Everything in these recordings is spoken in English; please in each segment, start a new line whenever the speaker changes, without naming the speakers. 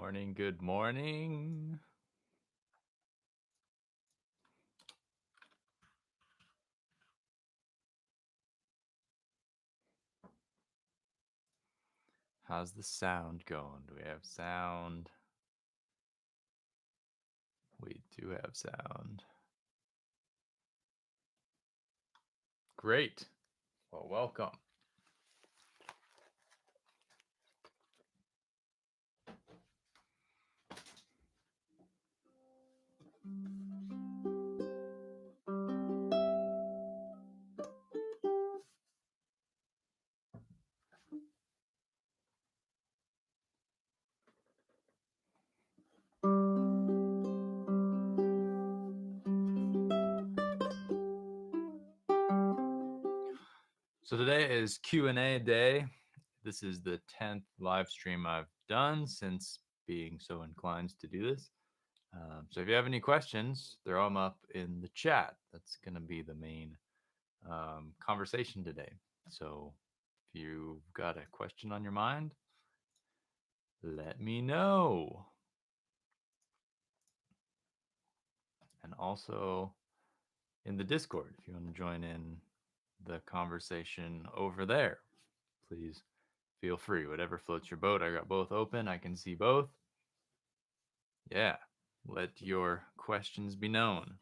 morning, good morning. How's the sound going? Do we have sound? We do have sound. Great. Well, welcome. So today is Q&A day. This is the 10th live stream I've done since being so inclined to do this. So if you have any questions, throw them up in the chat. That's going to be the main conversation today. So if you've got a question on your mind, let me know. And also in the Discord, if you want to join in the conversation over there, please feel free. Whatever floats your boat. I got both open. I can see both. Yeah, let your questions be known.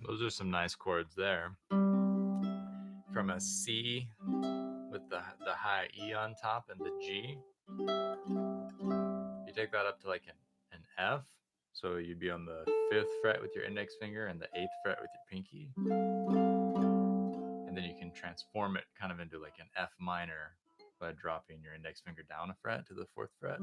Those are some nice chords there. From a C with the high E on top and the G. You take that up to like an F. So you'd be on the 5th fret with your index finger and the 8th fret with your pinky. And then you can transform it kind of into like an F minor by dropping your index finger down a fret to the 4th fret.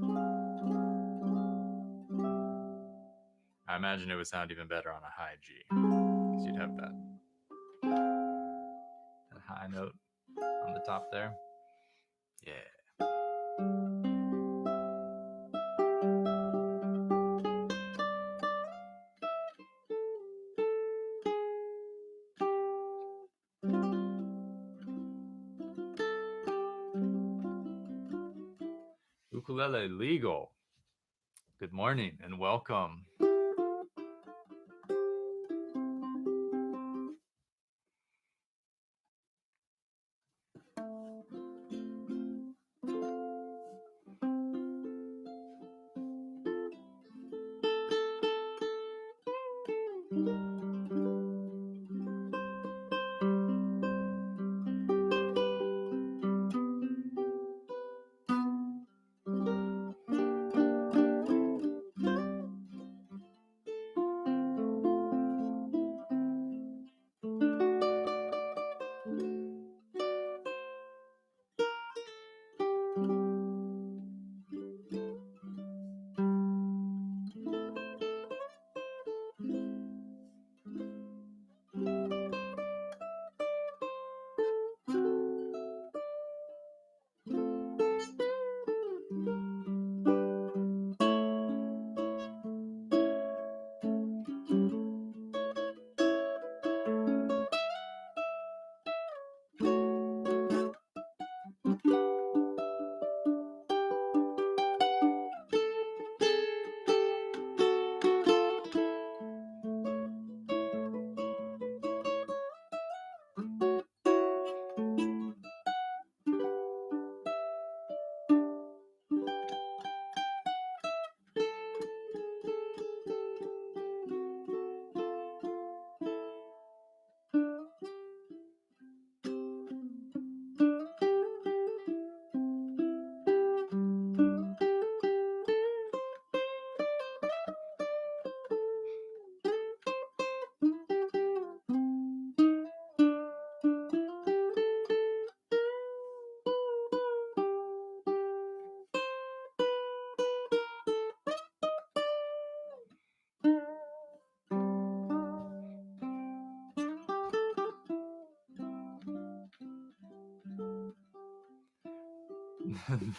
I imagine it would sound even better on a high G, because you'd have that high note on the top there. Yeah. Ukulele legal. Good morning and welcome.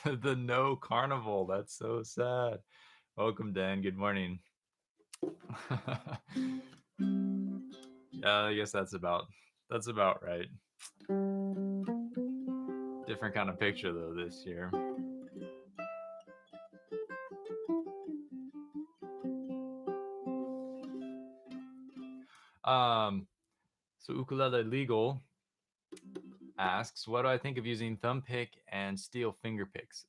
The no carnival. That's so sad. Welcome, Dan. Good morning. Yeah, I guess that's about right. Different kind of picture though this year. Um, so Ukulele Legal asks, what do I think of using thumb pick and steel finger picks?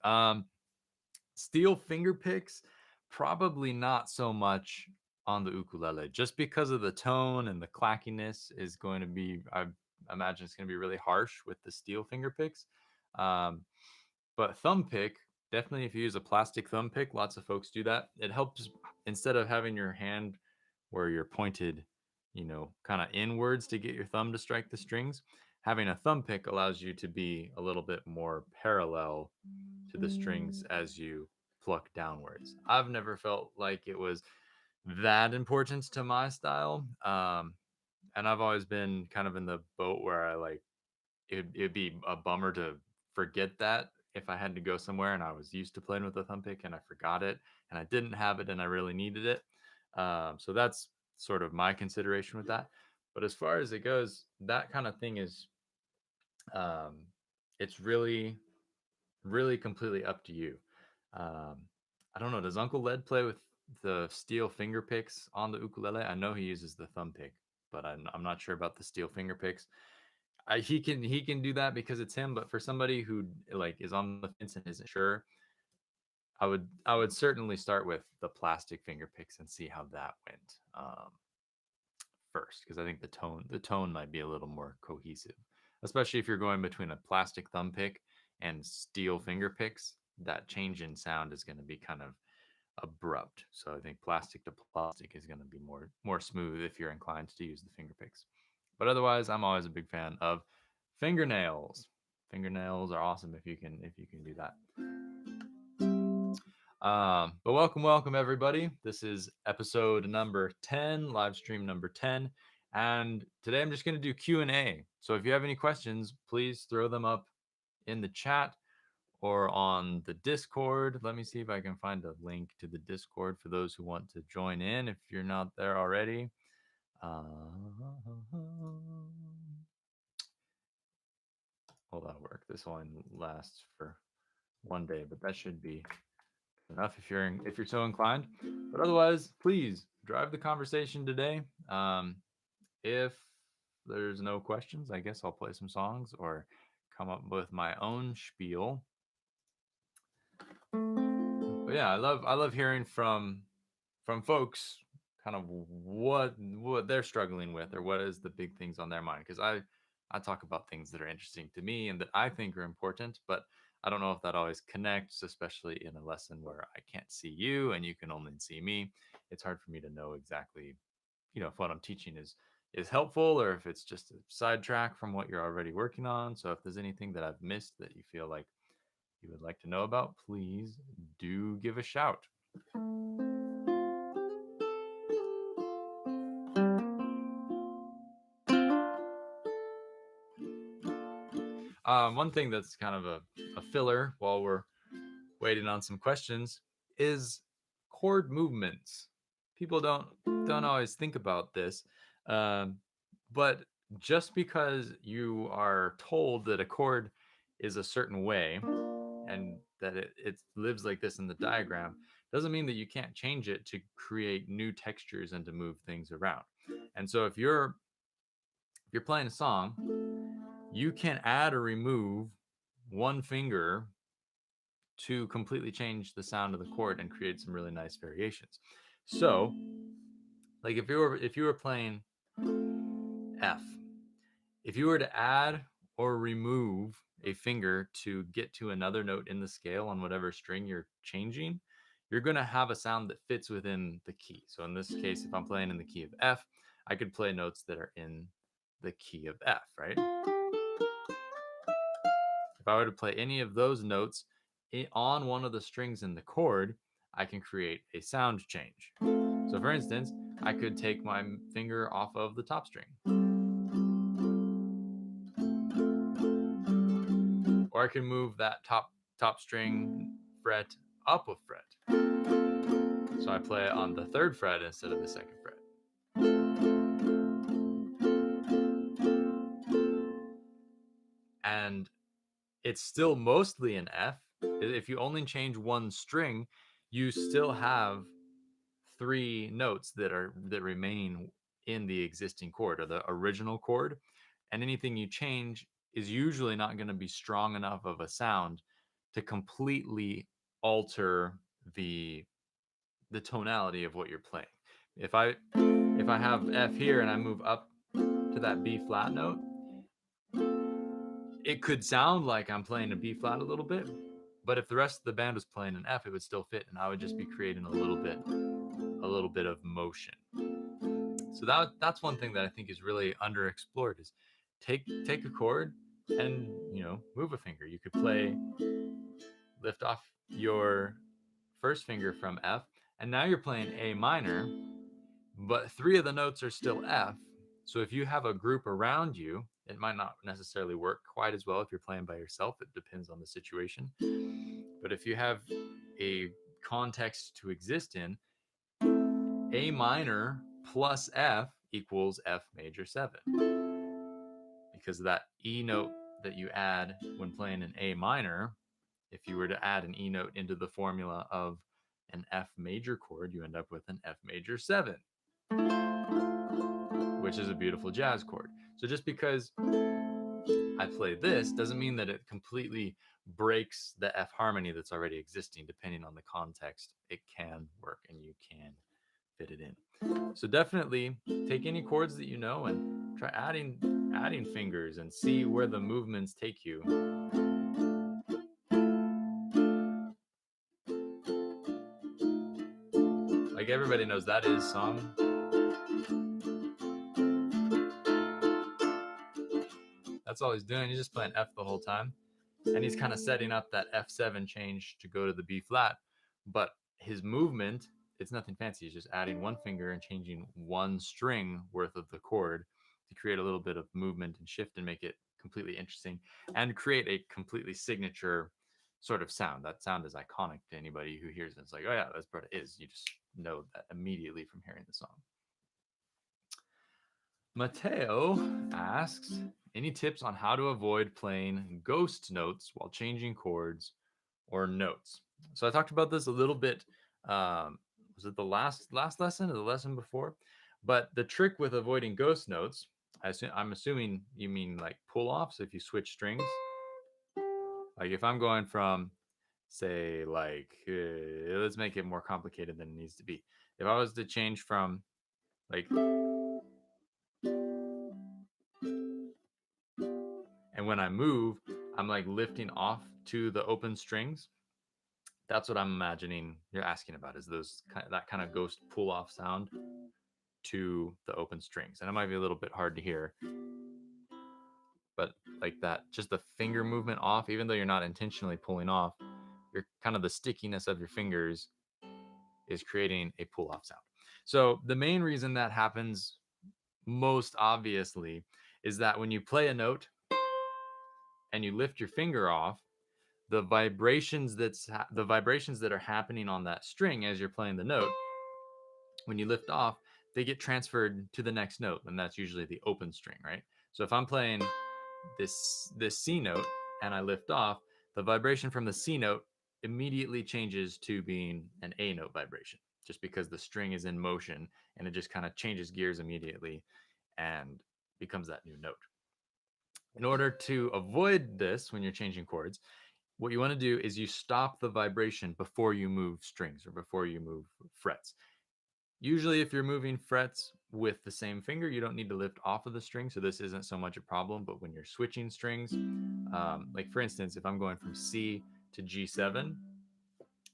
Steel finger picks, probably not so much on the ukulele, just because of the tone and the clackiness is going to be. I imagine it's going to be really harsh with the steel finger picks. Um, but thumb pick, definitely, if you use a plastic thumb pick, lots of folks do that. It helps instead of having your hand where you're pointed, kind of inwards to get your thumb to strike the strings. Having a thumb pick allows you to be a little bit more parallel to the strings as you pluck downwards. I've never felt like it was that important to my style. And I've always been kind of in the boat where I like it'd be a bummer to forget that if I had to go somewhere and I was used to playing with a thumb pick and I forgot it and I didn't have it and I really needed it. So that's sort of my consideration with that. But as far as it goes, that kind of thing is, um, it's really completely up to you. Um, I don't know. Does Uncle Led play with the steel finger picks on the ukulele? I know he uses the thumb pick, but I'm not sure about the steel finger picks. He can do that because it's him. But for somebody who like is on the fence and isn't sure, I would certainly start with the plastic finger picks and see how that went first, because I think the tone might be a little more cohesive, especially if you're going between a plastic thumb pick and steel finger picks. That change in sound is going to be kind of abrupt. So I think plastic to plastic is going to be more smooth if you're inclined to use the finger picks. But otherwise, I'm always a big fan of fingernails. Fingernails are awesome if you can do that. But welcome everybody. This is episode number 10, live stream number 10, and today I'm just going to do Q&A. So if you have any questions, please throw them up in the chat or on the Discord. Let me see if I can find a link to the Discord for those who want to join in if you're not there already. Will that work? This one lasts for one day, but that should be enough if you're so inclined. But otherwise, please drive the conversation today. If there's no questions, I guess I'll play some songs or come up with my own spiel. But yeah, I love hearing from folks kind of what they're struggling with or what is the big things on their mind, because I talk about things that are interesting to me and that I think are important, but I don't know if that always connects, especially in a lesson where I can't see you and you can only see me. It's hard for me to know exactly, if what I'm teaching is helpful or if it's just a sidetrack from what you're already working on. So if there's anything that I've missed that you feel like you would like to know about, please do give a shout. One thing that's kind of a filler while we're waiting on some questions is chord movements. People don't always think about this, um, but just because you are told that a chord is a certain way and that it lives like this in the diagram doesn't mean that you can't change it to create new textures and to move things around. And so if you're playing a song, you can add or remove one finger to completely change the sound of the chord and create some really nice variations. So, like if you were playing F, if you were to add or remove a finger to get to another note in the scale on whatever string you're changing, you're going to have a sound that fits within the key. So in this case, if I'm playing in the key of F, I could play notes that are in the key of F, right? If I were to play any of those notes on one of the strings in the chord, I can create a sound change. So for instance, I could take my finger off of the top string. Or I can move that top top string fret up a fret. So I play it on the 3rd fret instead of the 2nd fret. And it's still mostly an F. If you only change one string, you still have 3 notes that remain in the existing chord or the original chord, and anything you change is usually not going to be strong enough of a sound to completely alter the tonality of what you're playing. If I have F here and I move up to that B flat note, it could sound like I'm playing a B flat a little bit, but if the rest of the band was playing an F, it would still fit, and I would just be creating a little bit of motion. So that's one thing that I think is really underexplored is take a chord and move a finger. You could lift off your first finger from F, and now you're playing A minor, but 3 of the notes are still F. So if you have a group around you, it might not necessarily work quite as well if you're playing by yourself. It depends on the situation. But if you have a context to exist in, A minor plus F equals F major 7. Because of that E note that you add when playing an A minor, if you were to add an E note into the formula of an F major chord, you end up with an F major 7, which is a beautiful jazz chord. So just because I play this doesn't mean that it completely breaks the F harmony that's already existing. Depending on the context, it can work and you can fit it in. So definitely take any chords that you know and try adding fingers and see where the movements take you. Like everybody knows that is song. That's all he's doing. He's just playing F the whole time. And he's kind of setting up that F7 change to go to the B flat. But his movement, it's nothing fancy. He's just adding one finger and changing one string worth of the chord to create a little bit of movement and shift and make it completely interesting and create a completely signature sort of sound. That sound is iconic to anybody who hears it. It's like, oh yeah, that's what it is. You just know that immediately from hearing the song. Mateo asks, any tips on how to avoid playing ghost notes while changing chords or notes? So I talked about this a little bit. Was it the last lesson or the lesson before? But the trick with avoiding ghost notes, I'm assuming you mean like pull offs if you switch strings. Like if I'm going from, say, like, let's make it more complicated than it needs to be. If I was to change from like, and when I move, I'm like lifting off to the open strings. That's what I'm imagining you're asking about, is that kind of ghost pull off sound to the open strings. And it might be a little bit hard to hear, but like that, just the finger movement off, even though you're not intentionally pulling off, you're kind of the stickiness of your fingers is creating a pull off sound. So the main reason that happens most obviously is that when you play a note and you lift your finger off, the vibrations that are happening on that string as you're playing the note, when you lift off, they get transferred to the next note, and that's usually the open string, right? So if I'm playing this C note and I lift off, the vibration from the C note immediately changes to being an A note vibration, just because the string is in motion and it just kind of changes gears immediately and becomes that new note. In order to avoid this when you're changing chords, what you want to do is you stop the vibration before you move strings or before you move frets. Usually if you're moving frets with the same finger, you don't need to lift off of the string, so this isn't so much a problem. But when you're switching strings, like for instance, if I'm going from C to G7,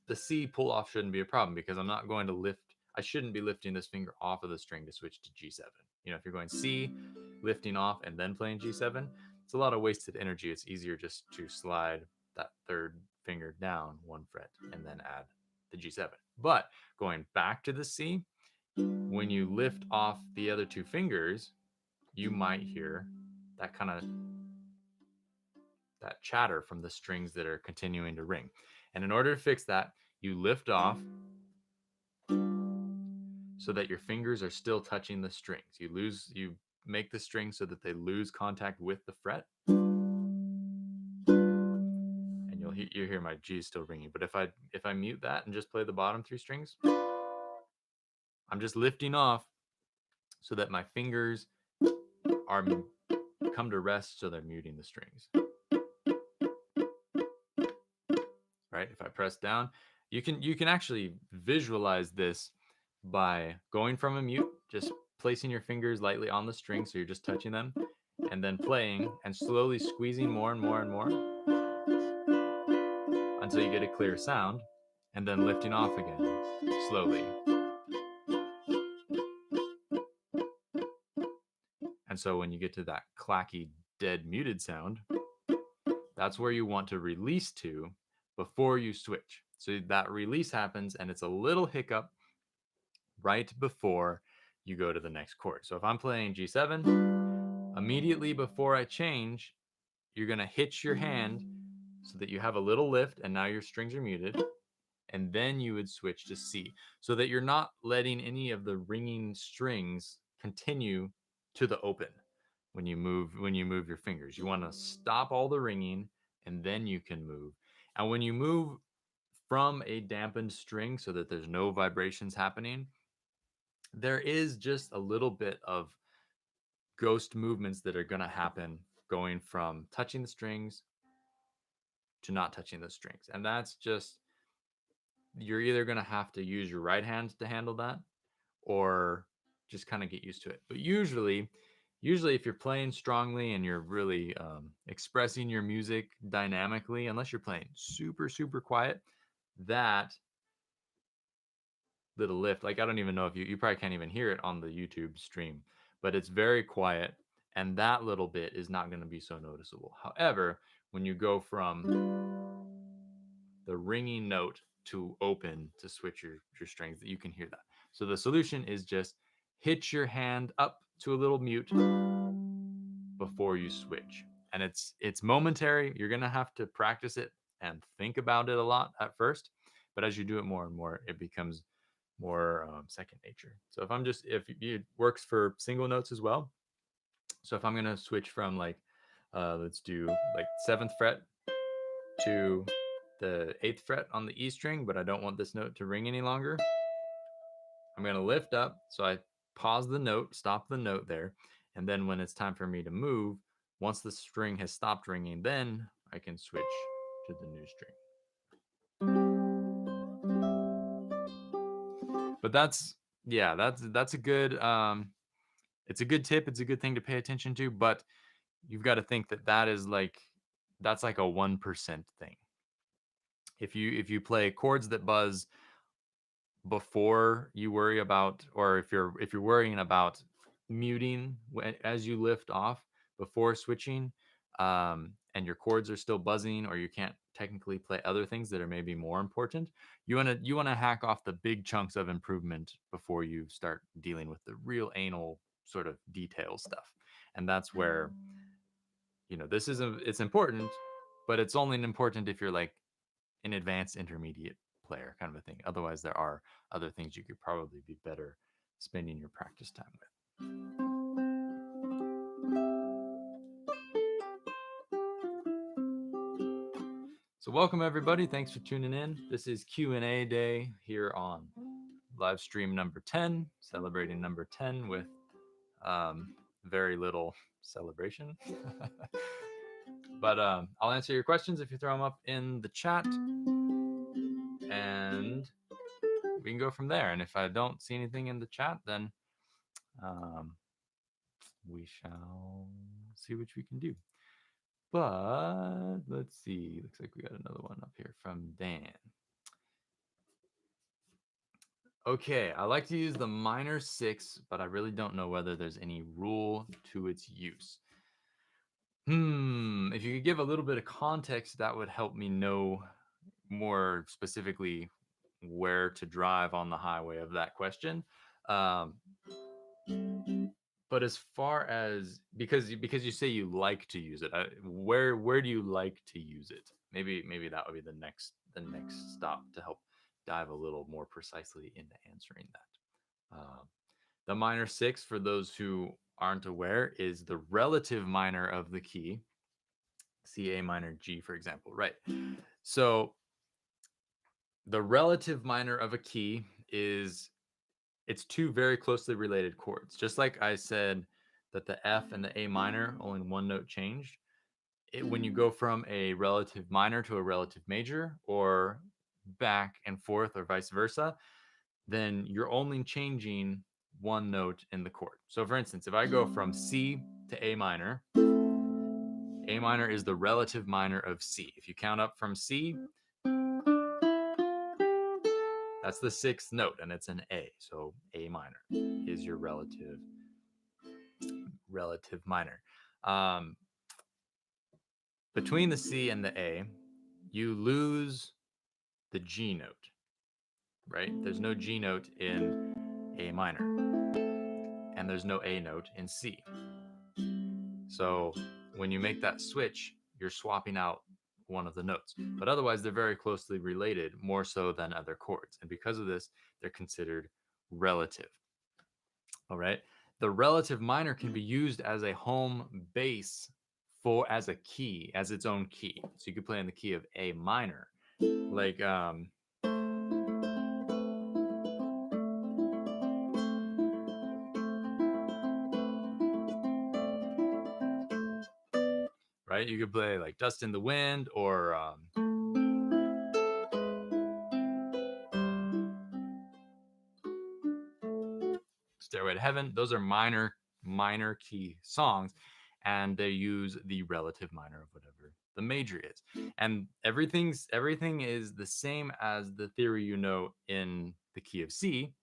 the C pull off shouldn't be a problem because I shouldn't be lifting this finger off of the string to switch to G7. If you're going C, lifting off and then playing G7, it's a lot of wasted energy. It's easier just to slide that third finger down one fret and then add the G7. But going back to the C, when you lift off the other two fingers, you might hear that kind of that chatter from the strings that are continuing to ring. And in order to fix that, you lift off so that your fingers are still touching the strings. You make the strings so that they lose contact with the fret. And you hear my G still ringing. But if I mute that and just play the bottom 3 strings, I'm just lifting off so that my fingers are come to rest, so they're muting the strings. Right? If I press down, you can actually visualize this by going from a mute, just placing your fingers lightly on the string so you're just touching them, and then playing and slowly squeezing more and more and more until you get a clear sound, and then lifting off again slowly. And so when you get to that clacky, dead muted sound, that's where you want to release to before you switch. So that release happens, and it's a little hiccup right before you go to the next chord. So if I'm playing G7, immediately before I change, you're going to hitch your hand so that you have a little lift, and now your strings are muted. And then you would switch to C, so that you're not letting any of the ringing strings continue to the open when you move your fingers. You want to stop all the ringing, and then you can move. And when you move from a dampened string so that there's no vibrations happening, there is just a little bit of ghost movements that are going to happen going from touching the strings to not touching the strings. And that's just, you're either going to have to use your right hand to handle that, or just kind of get used to it. But usually if you're playing strongly and you're really expressing your music dynamically, unless you're playing super, super quiet, that little lift, like, I don't even know if you probably can't even hear it on the YouTube stream, but it's very quiet, and that little bit is not going to be so noticeable. However, when you go from the ringing note to open to switch your strings, that you can hear that. So the solution is just hitch your hand up to a little mute before you switch. And it's momentary. You're going to have to practice it and think about it a lot at first, but as you do it more and more, it becomes more second nature. So if it works for single notes as well. So if I'm going to switch from, like, let's do like 7th fret to the 8th fret on the E string, but I don't want this note to ring any longer, I'm going to lift up. So I pause the note, stop the note there. And then when it's time for me to move, once the string has stopped ringing, then I can switch to the new string. But that's a good it's a good tip. It's a good thing to pay attention to, but you've got to think that that's like a 1% thing. If you play chords that buzz before you worry about, or if you're worrying about muting as you lift off before switching, and your chords are still buzzing, or you can't technically play other things that are maybe more important, you want to hack off the big chunks of improvement before you start dealing with the real anal sort of detail stuff. And that's where, it's important, but it's only important if you're like an advanced intermediate player kind of a thing. Otherwise, there are other things you could probably be better spending your practice time with. So welcome everybody. Thanks for tuning in. This is Q&A day here on live stream number 10, celebrating number 10 with very little celebration. But I'll answer your questions if you throw them up in the chat, and we can go from there. And if I don't see anything in the chat, then we shall see what we can do. But let's see. Looks like we got another one up here from Dan. Okay, I like to use the minor 6, but I really don't know whether there's any rule to its use. If you could give a little bit of context, that would help me know more specifically where to drive on the highway of that question. But as far as because you say you like to use it, where do you like to use it? Maybe that would be the next stop to help dive a little more precisely into answering that. The minor six, for those who aren't aware, is the relative minor of the key. C, A minor, G, for example. Right. So the relative minor of a key is it's two very closely related chords. Just like I said that the F and the A minor only one note changed. When you go from a relative minor to a relative major, or back and forth, or vice versa, then you're only changing one note in the chord. So, for instance, if I go from C to A minor is the relative minor of C. If you count up from C, that's the sixth note, and it's an A. So A minor is your relative minor. Between the C and the A, you lose the G note, right? There's no G note in A minor, and there's no A note in C. So when you make that switch, you're swapping out one of the notes. But otherwise, they're very closely related, more so than other chords. And because of this, they're considered relative. All right. The relative minor can be used as a home base as a key, as its own key. So you could play in the key of A minor, like right? You could play like Dust in the Wind, or Stairway to Heaven. Those are minor key songs, and they use the relative minor of whatever the major is. And everything is the same as the theory you know in the key of C,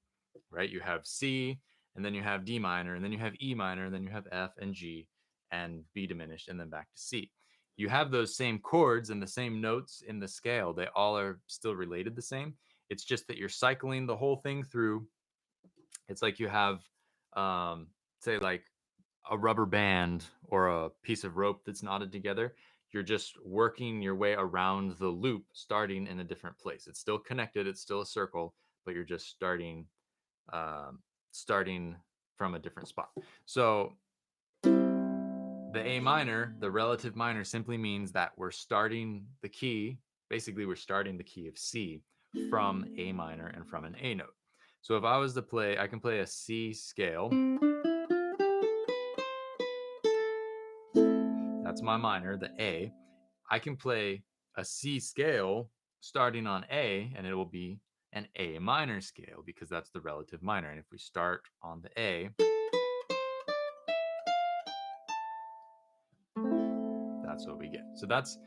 right? You have C, and then you have D minor, and then you have E minor, and then you have F and G and B diminished, and then back to C. You have those same chords and the same notes in the scale. They all are still related the same. It's just that you're cycling the whole thing through. It's like you have, say, like a rubber band or a piece of rope that's knotted together. You're just working your way around the loop, starting in a different place. It's still connected. It's still a circle, but you're just um, starting from a different spot. So the A minor, the relative minor, simply means that we're starting the key. Basically, we're starting the key of C from A minor and from an A note. So if I was to play, I can play a C scale. That's my minor, the A. I can play a C scale starting on A, and it will be an A minor scale because that's the relative minor. And if we start on the A, that's what we get. So that's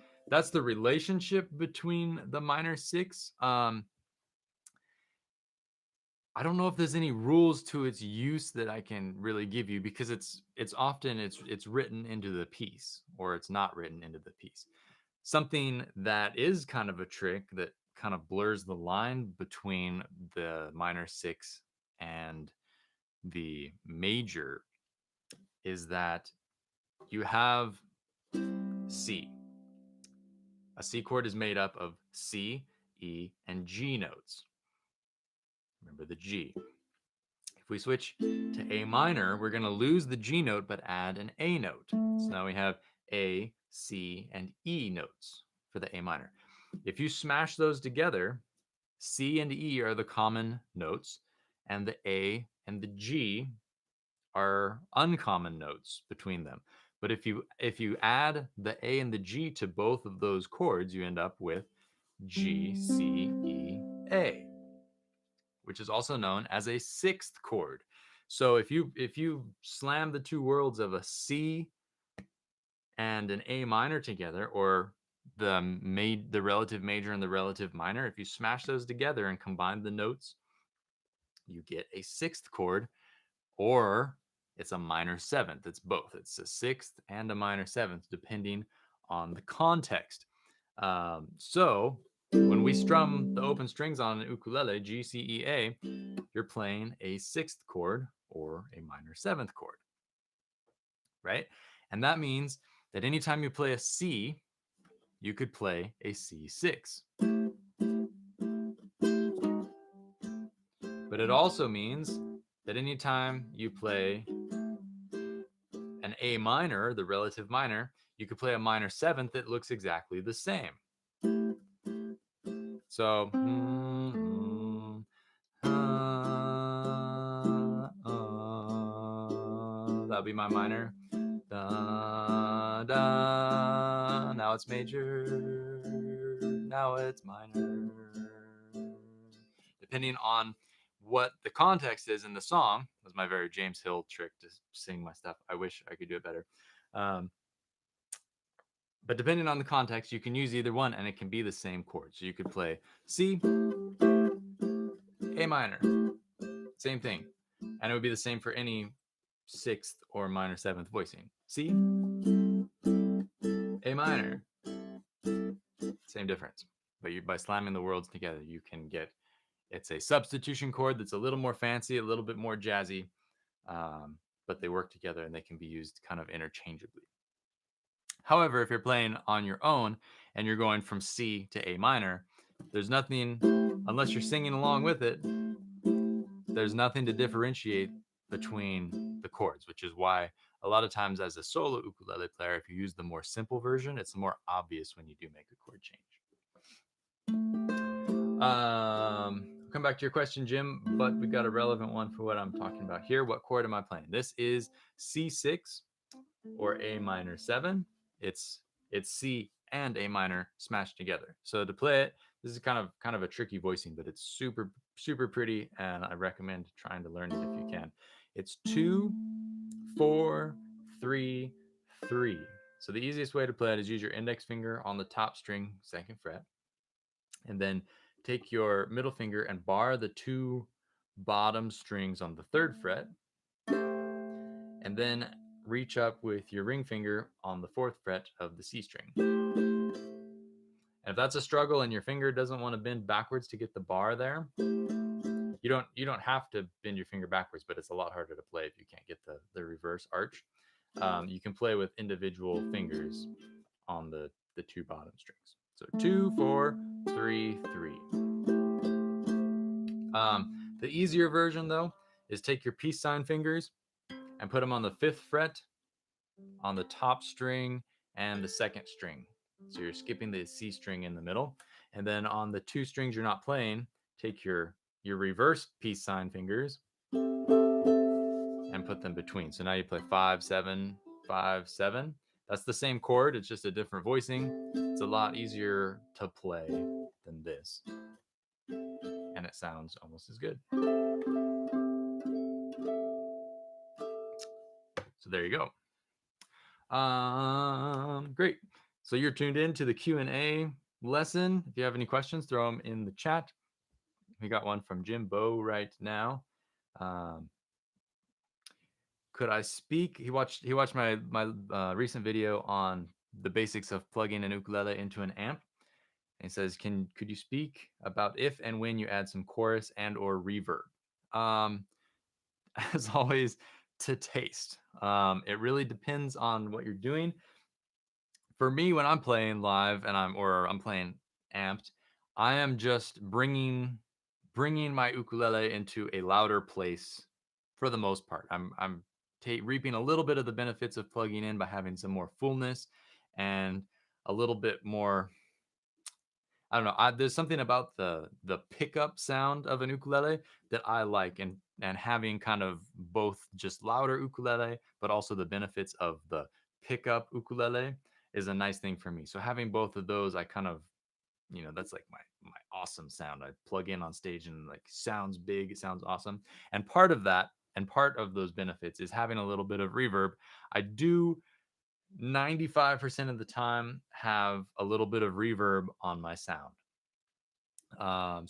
the relationship between the minor six. I don't know if there's any rules to its use that I can really give you, because it's often it's written into the piece, or it's not written into the piece. Something that is kind of a trick that kind of blurs the line between the minor six and the major is that you have C. A C chord is made up of C, E, and G notes. Remember the G. If we switch to A minor, we're going to lose the G note but add an A note. So now we have A, C, and E notes for the A minor. If you smash those together, C and E are the common notes, and the A and the G are uncommon notes between them. But if you add the A and the G to both of those chords, you end up with G, C, E, A, which is also known as a sixth chord. So if you slam the two worlds of a C and an A minor together, or the relative major and the relative minor, if you smash those together and combine the notes, you get a sixth chord, or it's a minor seventh. It's both. It's a sixth and a minor seventh, depending on the context. So when we strum the open strings on an ukulele, G, C, E, A, you're playing a sixth chord or a minor seventh chord. right? And that means that anytime you play a C, you could play a C6. But it also means that anytime you play an A minor, the relative minor, you could play a minor seventh that looks exactly the same. So, that'll be my minor. Da, da, now it's major, now it's minor. Depending on what the context is in the song, was my very James Hill trick to sing my stuff. I wish I could do it better. But depending on the context, you can use either one and it can be the same chord. So you could play C, A minor, same thing. And it would be the same for any sixth or minor seventh voicing. C, A minor, same difference. But by slamming the words together, you can get, it's a substitution chord that's a little more fancy, a little bit more jazzy, but they work together and they can be used kind of interchangeably. However, if you're playing on your own and you're going from C to A minor, there's nothing, unless you're singing along with it, there's nothing to differentiate between the chords, which is why a lot of times as a solo ukulele player, if you use the more simple version, it's more obvious when you do make a chord change. Come back to your question, Jim, but we got a relevant one for what I'm talking about here. What chord am I playing? This is C6 or A minor 7. It's C and A minor smashed together. So to play it, this is kind of a tricky voicing, but it's super pretty, and I recommend trying to learn it if you can. It's 2, 4, 3, 3. So the easiest way to play it is use your index finger on the top string, 2nd fret, and then take your middle finger and bar the 2 bottom strings on the 3rd fret, and then reach up with your ring finger on the 4th fret of the C string. And if that's a struggle and your finger doesn't want to bend backwards to get the bar there, you don't have to bend your finger backwards, but it's a lot harder to play if you can't get the reverse arch. You can play with individual fingers on the 2 bottom strings. So 2, 4, 3, 3. The easier version though is take your peace sign fingers and put them on the 5th fret, on the top string, and the 2nd string. So you're skipping the C string in the middle. And then on the 2 strings you're not playing, take your reverse peace sign fingers and put them between. So now you play 5, 7, 5, 7. That's the same chord, it's just a different voicing. It's a lot easier to play than this. And it sounds almost as good. So there you go. Great. So you're tuned in to the Q&A lesson. If you have any questions, throw them in the chat. We got one from Jim Bo right now. Could I speak? He watched my recent video on the basics of plugging an ukulele into an amp. And he says, could you speak about if and when you add some chorus and or reverb? As always, to taste. It really depends on what you're doing. For me, when I'm playing live and I'm playing amped, I am just bringing my ukulele into a louder place for the most part. I'm reaping a little bit of the benefits of plugging in by having some more fullness and a little bit more. I don't know. There's something about the pickup sound of an ukulele that I like, and having kind of both just louder ukulele, but also the benefits of the pickup ukulele is a nice thing for me. So having both of those, I kind of, that's like my awesome sound. I plug in on stage and like sounds big, it sounds awesome. And part of that, and part of those benefits is having a little bit of reverb. I do 95% of the time have a little bit of reverb on my sound.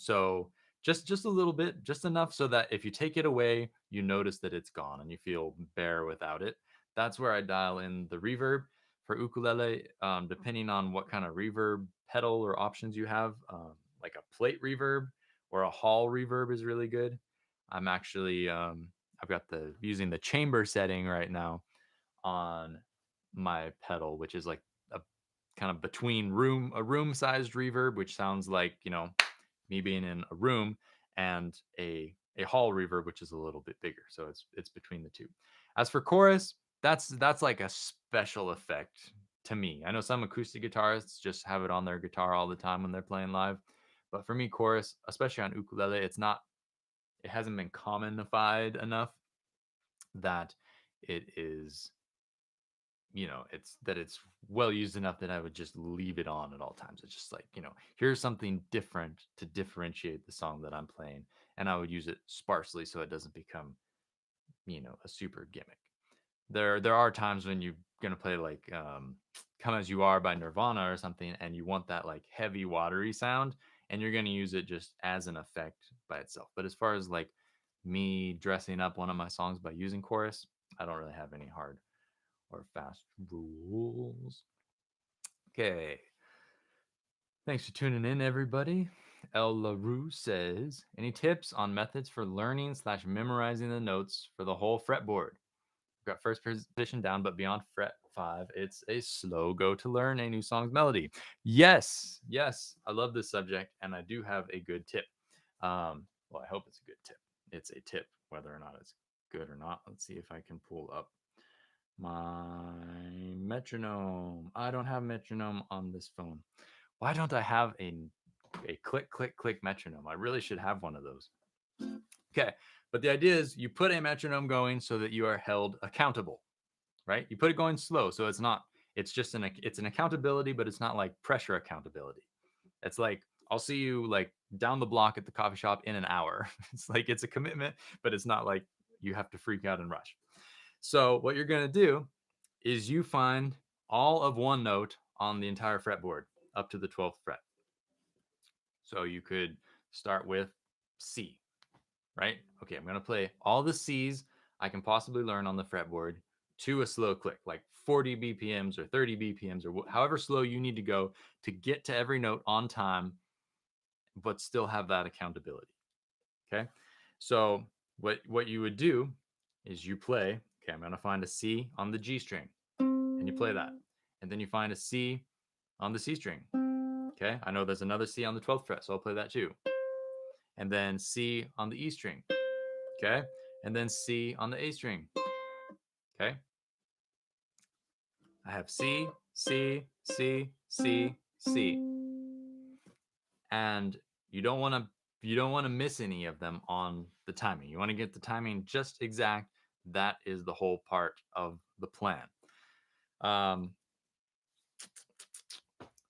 So just a little bit, just enough so that if you take it away, you notice that it's gone and you feel bare without it. That's where I dial in the reverb for ukulele, depending on what kind of reverb pedal or options you have. Like a plate reverb or a hall reverb is really good. I'm actually I've got using the chamber setting right now on my pedal, which is like a kind of between a room sized reverb, which sounds like, me being in a room, and a hall reverb, which is a little bit bigger. So it's between the two. As for chorus, that's like a special effect to me. I know some acoustic guitarists just have it on their guitar all the time when they're playing live, but for me, chorus, especially on ukulele, it hasn't been commonified enough that it is, it's well used enough that I would just leave it on at all times. It's just like, here's something different to differentiate the song that I'm playing, and I would use it sparsely so it doesn't become, a super gimmick. There are times when you're gonna play like "Come as You Are" by Nirvana or something, and you want that like heavy, watery sound, and you're gonna use it just as an effect by itself. But as far as like me dressing up one of my songs by using chorus, I don't really have any hard or fast rules. Okay. Thanks for tuning in, everybody. El LaRue says, any tips on methods for learning / memorizing the notes for the whole fretboard? Got first position down, but beyond fret 5, it's a slow go to learn a new song's melody. Yes, I love this subject, and I do have a good tip. Well, I hope it's a good tip. It's a tip, whether or not it's good or not. Let's see if I can pull up my metronome. I don't have metronome on this phone. Why don't I have a click, click, click metronome? I really should have one of those. Okay, but the idea is you put a metronome going so that you are held accountable, right? You put it going slow, so it's just it's an accountability, but it's not like pressure accountability. It's like, I'll see you like down the block at the coffee shop in an hour. It's like, it's a commitment, but it's not like you have to freak out and rush. So what you're going to do is you find all of one note on the entire fretboard up to the 12th fret. So you could start with C, right? Okay, I'm going to play all the C's I can possibly learn on the fretboard to a slow click, like 40 BPMs or 30 BPMs or however slow you need to go to get to every note on time, but still have that accountability. Okay, so what you would do is you play, okay, I'm going to find a C on the G string, and you play that. And then you find a C on the C string. Okay, I know there's another C on the 12th fret, so I'll play that too. And then C on the E string. Okay, and then C on the A string. Okay, I have C, C, C, C, C. And you don't want to miss any of them on the timing. You want to get the timing just exact. That is the whole part of the plan.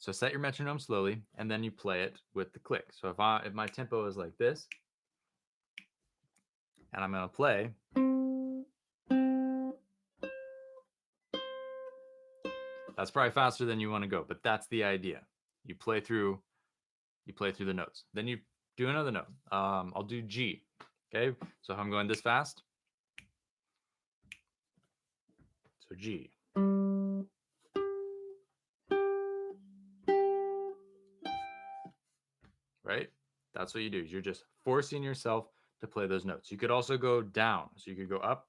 So set your metronome slowly, and then you play it with the click. So if my tempo is like this, and I'm going to play, that's probably faster than you want to go, but that's the idea. You play through the notes. Then you do another note. I'll do G. Okay, so if I'm going this fast, so G. Right? That's what you do. You're just forcing yourself to play those notes. You could also go down. So you could go up.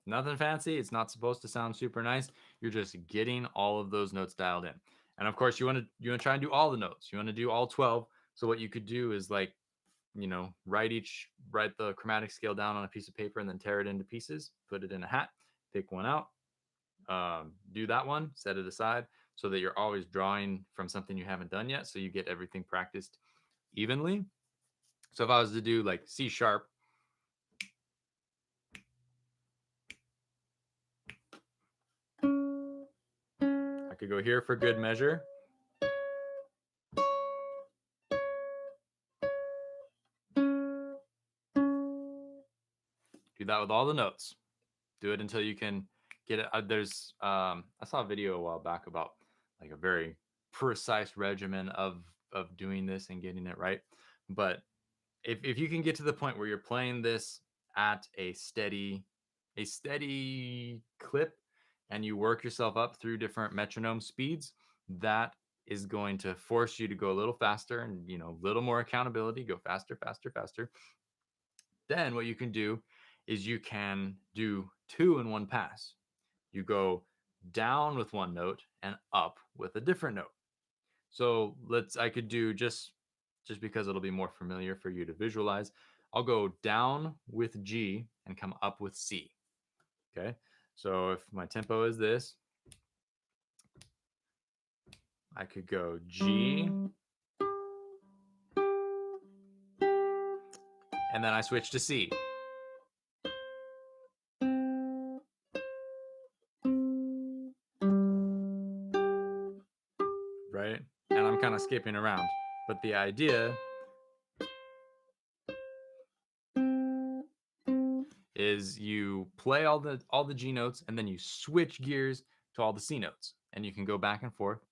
Nothing fancy. It's not supposed to sound super nice. You're just getting all of those notes dialed in. And of course, you want to try and do all the notes. You want to do all 12. So what you could do is like, write the chromatic scale down on a piece of paper and then tear it into pieces, put it in a hat, pick one out, do that one, set it aside so that you're always drawing from something you haven't done yet. So you get everything practiced evenly. So if I was to do like C sharp, I could go here for good measure. Do that with all the notes. Do it until you can get it. I saw a video a while back about like a very precise regimen of doing this and getting it right. But if you can get to the point where you're playing this at a steady clip, and you work yourself up through different metronome speeds, that is going to force you to go a little faster and, a little more accountability, go faster, faster, faster. Then what you can do is you can do two in one pass. You go down with one note and up with a different note. So I could do just because it'll be more familiar for you to visualize. I'll go down with G and come up with C. Okay. So if my tempo is this, I could go G, and then I switch to C. Right? And I'm kind of skipping around. But the idea is you play all the G notes and then you switch gears to all the C notes, and you can go back and forth,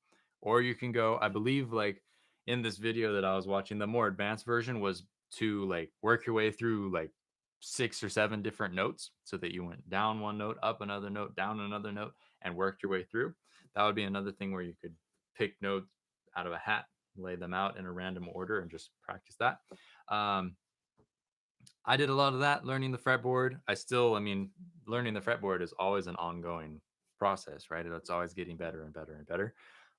or you can go, I believe, like in this video that I was watching, the more advanced version was to like work your way through like 6 or 7 different notes, so that you went down one note, up another note, down another note, and worked your way through. That would be another thing where you could pick notes out of a hat, lay them out in a random order, and just practice that. I did a lot of that, learning the fretboard. Learning the fretboard is always an ongoing process, right? It's always getting better and better and better.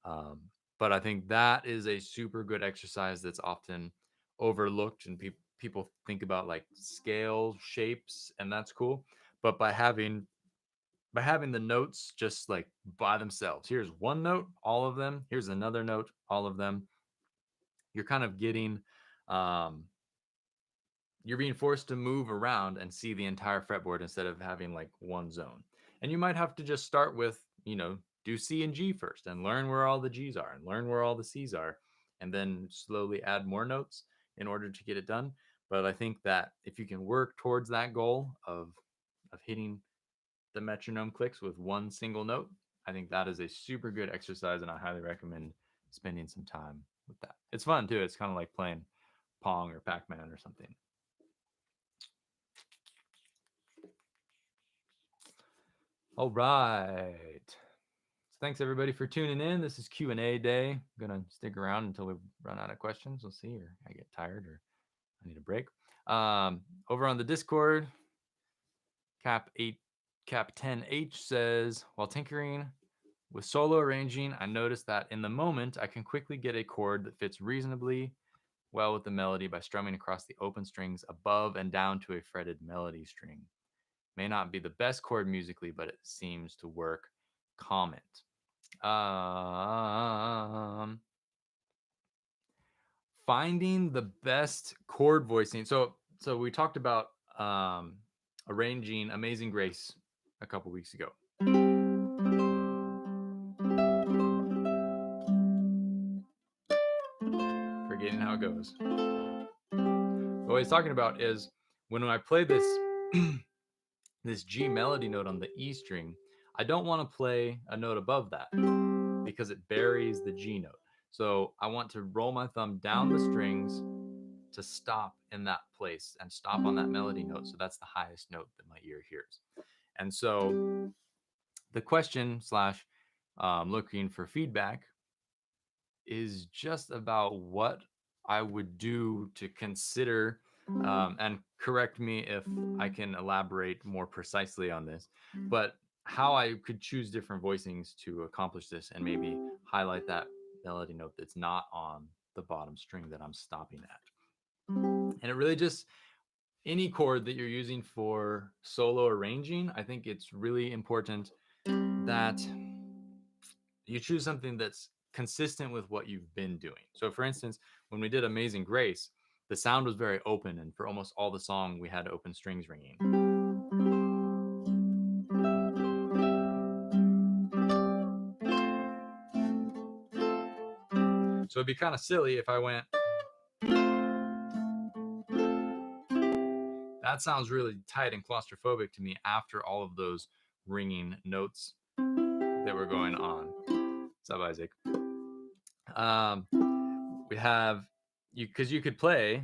Um, but I think that is a super good exercise that's often overlooked, and people think about like scale shapes, and that's cool. But by having the notes just like by themselves, here's one note, all of them. Here's another note, all of them. You're kind of getting um, you're being forced to move around and see the entire fretboard instead of having like one zone. And you might have to just start with, do C and G first and learn where all the G's are and learn where all the C's are, and then slowly add more notes in order to get it done. But I think that if you can work towards that goal of hitting the metronome clicks with one single note, I think that is a super good exercise, and I highly recommend spending some time with that. It's fun too. It's kind of like playing Pong or Pac-Man or something. All right. So thanks everybody for tuning in. This is Q&A day. I'm gonna stick around until we run out of questions. We'll see, or I get tired, or I need a break. Over on the Discord, Cap10H says, while tinkering with solo arranging, I noticed that in the moment, I can quickly get a chord that fits reasonably well with the melody by strumming across the open strings above and down to a fretted melody string. May not be the best chord musically, but it seems to work. Comment. Finding the best chord voicing. So we talked about arranging Amazing Grace a couple weeks ago. Forgetting how it goes. What he's talking about is when I play this this G melody note on the E string, I don't want to play a note above that because it buries the G note. So I want to roll my thumb down the strings to stop in that place and stop on that melody note. So that's the highest note that my ear hears. And so the question / looking for feedback is just about what I would do to consider, and correct me if I can elaborate more precisely on this, but how I could choose different voicings to accomplish this and maybe highlight that melody note that's not on the bottom string that I'm stopping at. And it really just, any chord that you're using for solo arranging, I think it's really important that you choose something that's consistent with what you've been doing. So for instance, when we did Amazing Grace, the sound was very open, and for almost all the song we had open strings ringing. So it'd be kind of silly if I went, that sounds really tight and claustrophobic to me after all of those ringing notes that were going on. What's up, Isaac? We have because you could play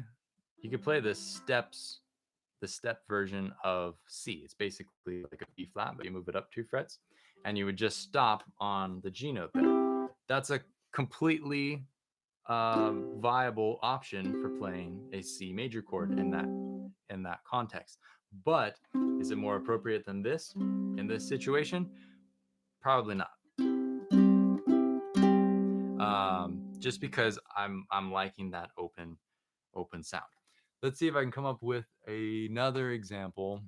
the step version of C. It's basically like a B flat, but you move it up 2 frets, and you would just stop on the G note there. That's a completely viable option for playing a C major chord in that context. But is it more appropriate than this in this situation? Probably not. Just because I'm liking that open sound. Let's see if I can come up with another example.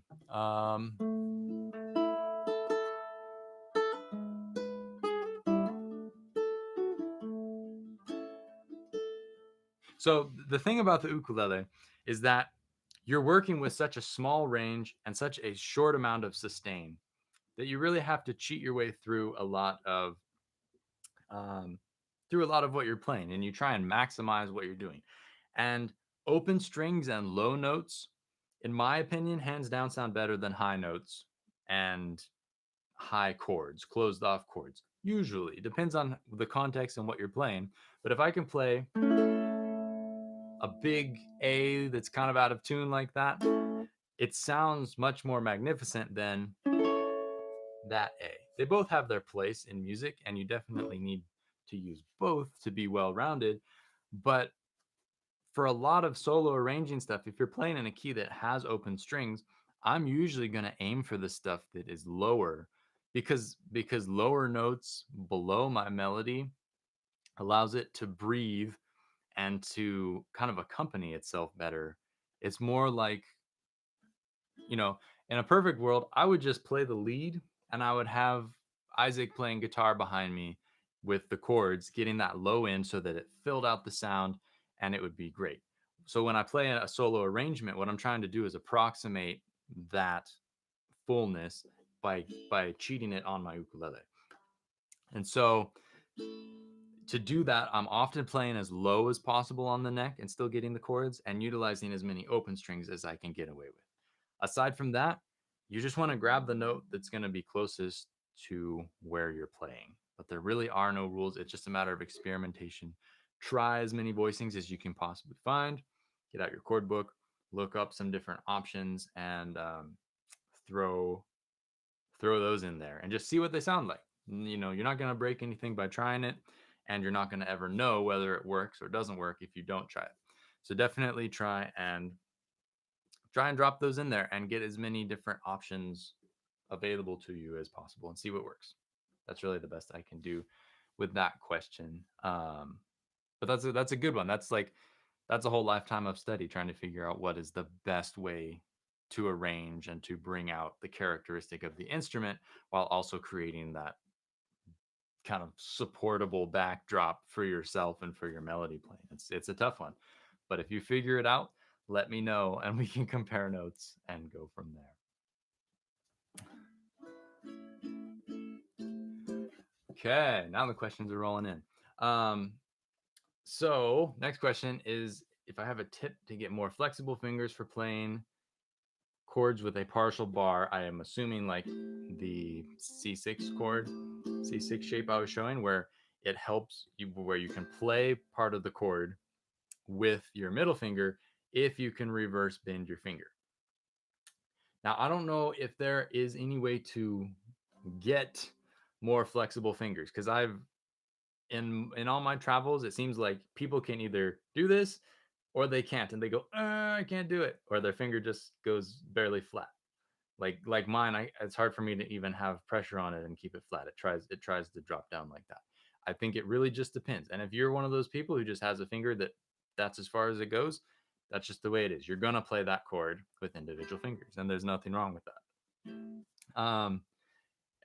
So the thing about the ukulele is that you're working with such a small range and such a short amount of sustain that you really have to cheat your way um, through a lot of what you're playing, and you try and maximize what you're doing. And open strings and low notes, in my opinion, hands down sound better than high notes and high chords, closed off chords. Usually, depends on the context and what you're playing. But if I can play a big A that's kind of out of tune like that, it sounds much more magnificent than that A. They both have their place in music, and you definitely need to use both to be well rounded. But for a lot of solo arranging stuff, if you're playing in a key that has open strings, I'm usually going to aim for the stuff that is lower because lower notes below my melody allows it to breathe and to kind of accompany itself better. It's more like, you know, in a perfect world, I would just play the lead and I would have Isaac playing guitar behind me with the chords, getting that low end so that it filled out the sound and it would be great. So when I play a solo arrangement, what I'm trying to do is approximate that fullness by cheating it on my ukulele. And so to do that, I'm often playing as low as possible on the neck and still getting the chords and utilizing as many open strings as I can get away with. Aside from that, you just want to grab the note that's going to be closest to where you're playing. But there really are no rules. It's just a matter of experimentation. Try as many voicings as you can possibly find. Get out your chord book, look up some different options, and throw those in there and just see what they sound like. You know, you're not going to break anything by trying it, and you're not going to ever know whether it works or doesn't work if you don't try it. So definitely try and drop those in there and get as many different options available to you as possible and see what works. That's really the best I can do with that question. But that's a good one. That's a whole lifetime of study trying to figure out what is the best way to arrange and to bring out the characteristic of the instrument while also creating that kind of supportable backdrop for yourself and for your melody playing. It's a tough one. But if you figure it out, let me know and we can compare notes and go from there. Okay, now the questions are rolling in. So next question is if I have a tip to get more flexible fingers for playing chords with a partial bar, I am assuming like the C6 chord, C6 shape I was showing, where it helps you, where you can play part of the chord with your middle finger if you can reverse bend your finger. Now, I don't know if there is any way to get more flexible fingers because I've in all my travels, it seems like people can either do this or they can't, and they go, I can't do it, or their finger just goes barely flat. Like mine, it's hard for me to even have pressure on it and keep it flat. It tries to drop down like that. I think it really just depends. And if you're one of those people who just has a finger that's as far as it goes, that's just the way it is. You're gonna play that chord with individual fingers, and there's nothing wrong with that.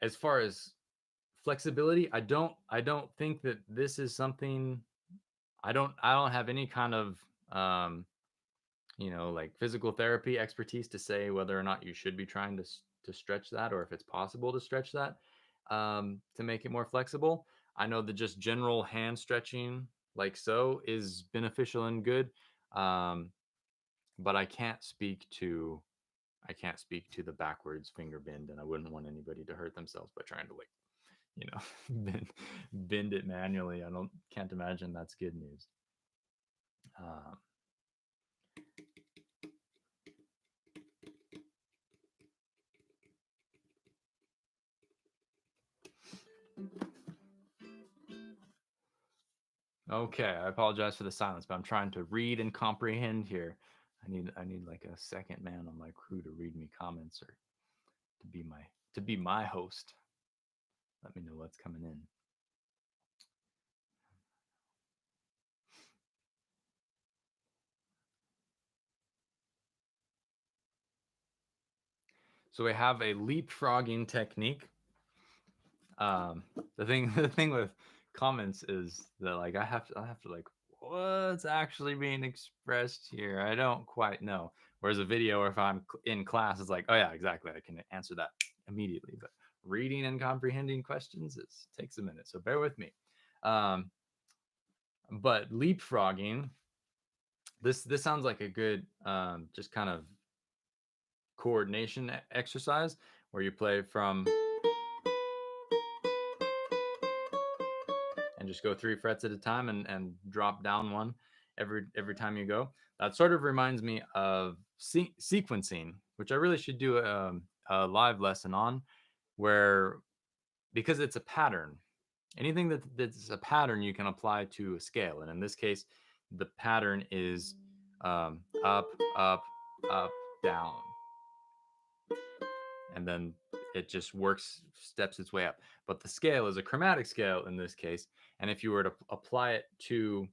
As far as flexibility, I don't think that this is something. I don't have any kind of um, like physical therapy expertise to say whether or not you should be trying to stretch that or if it's possible to stretch that to make it more flexible. I know that just general hand stretching like so is beneficial and good, um, but I can't speak to the backwards finger bend, and I wouldn't want anybody to hurt themselves by trying to like you know bend it manually. I can't imagine that's good news. Um, Okay, I apologize for the silence, but I'm trying to read and comprehend here. I need like a second man on my crew to read me comments or to be my host. Let me know what's coming in. So we have a leapfrogging technique. Um, the thing with comments is that like I have to like what's actually being expressed here. I don't quite know. Whereas a video, or if I'm in class, it's like, oh yeah, exactly. I can answer that immediately. But reading and comprehending questions takes a minute. So bear with me. Um, but leapfrogging, this sounds like a good just kind of coordination exercise where you play from and just go 3 frets at a time and drop down one every time you go. That sort of reminds me of sequencing, which I really should do a live lesson on, where because it's a pattern, anything that's a pattern you can apply to a scale, and in this case, the pattern is up, up, up, down, and then it just works, steps its way up. But the scale is a chromatic scale in this case, and if you were to apply it to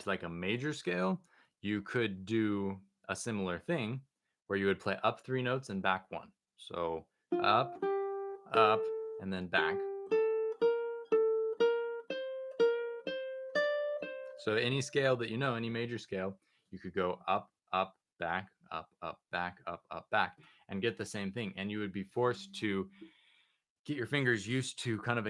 like a major scale, you could do a similar thing where you would play up 3 notes and back one. So up, up, and then back. So any scale that you know, any major scale, you could go up, up, back, up, back, and get the same thing. And you would be forced to get your fingers used to kind of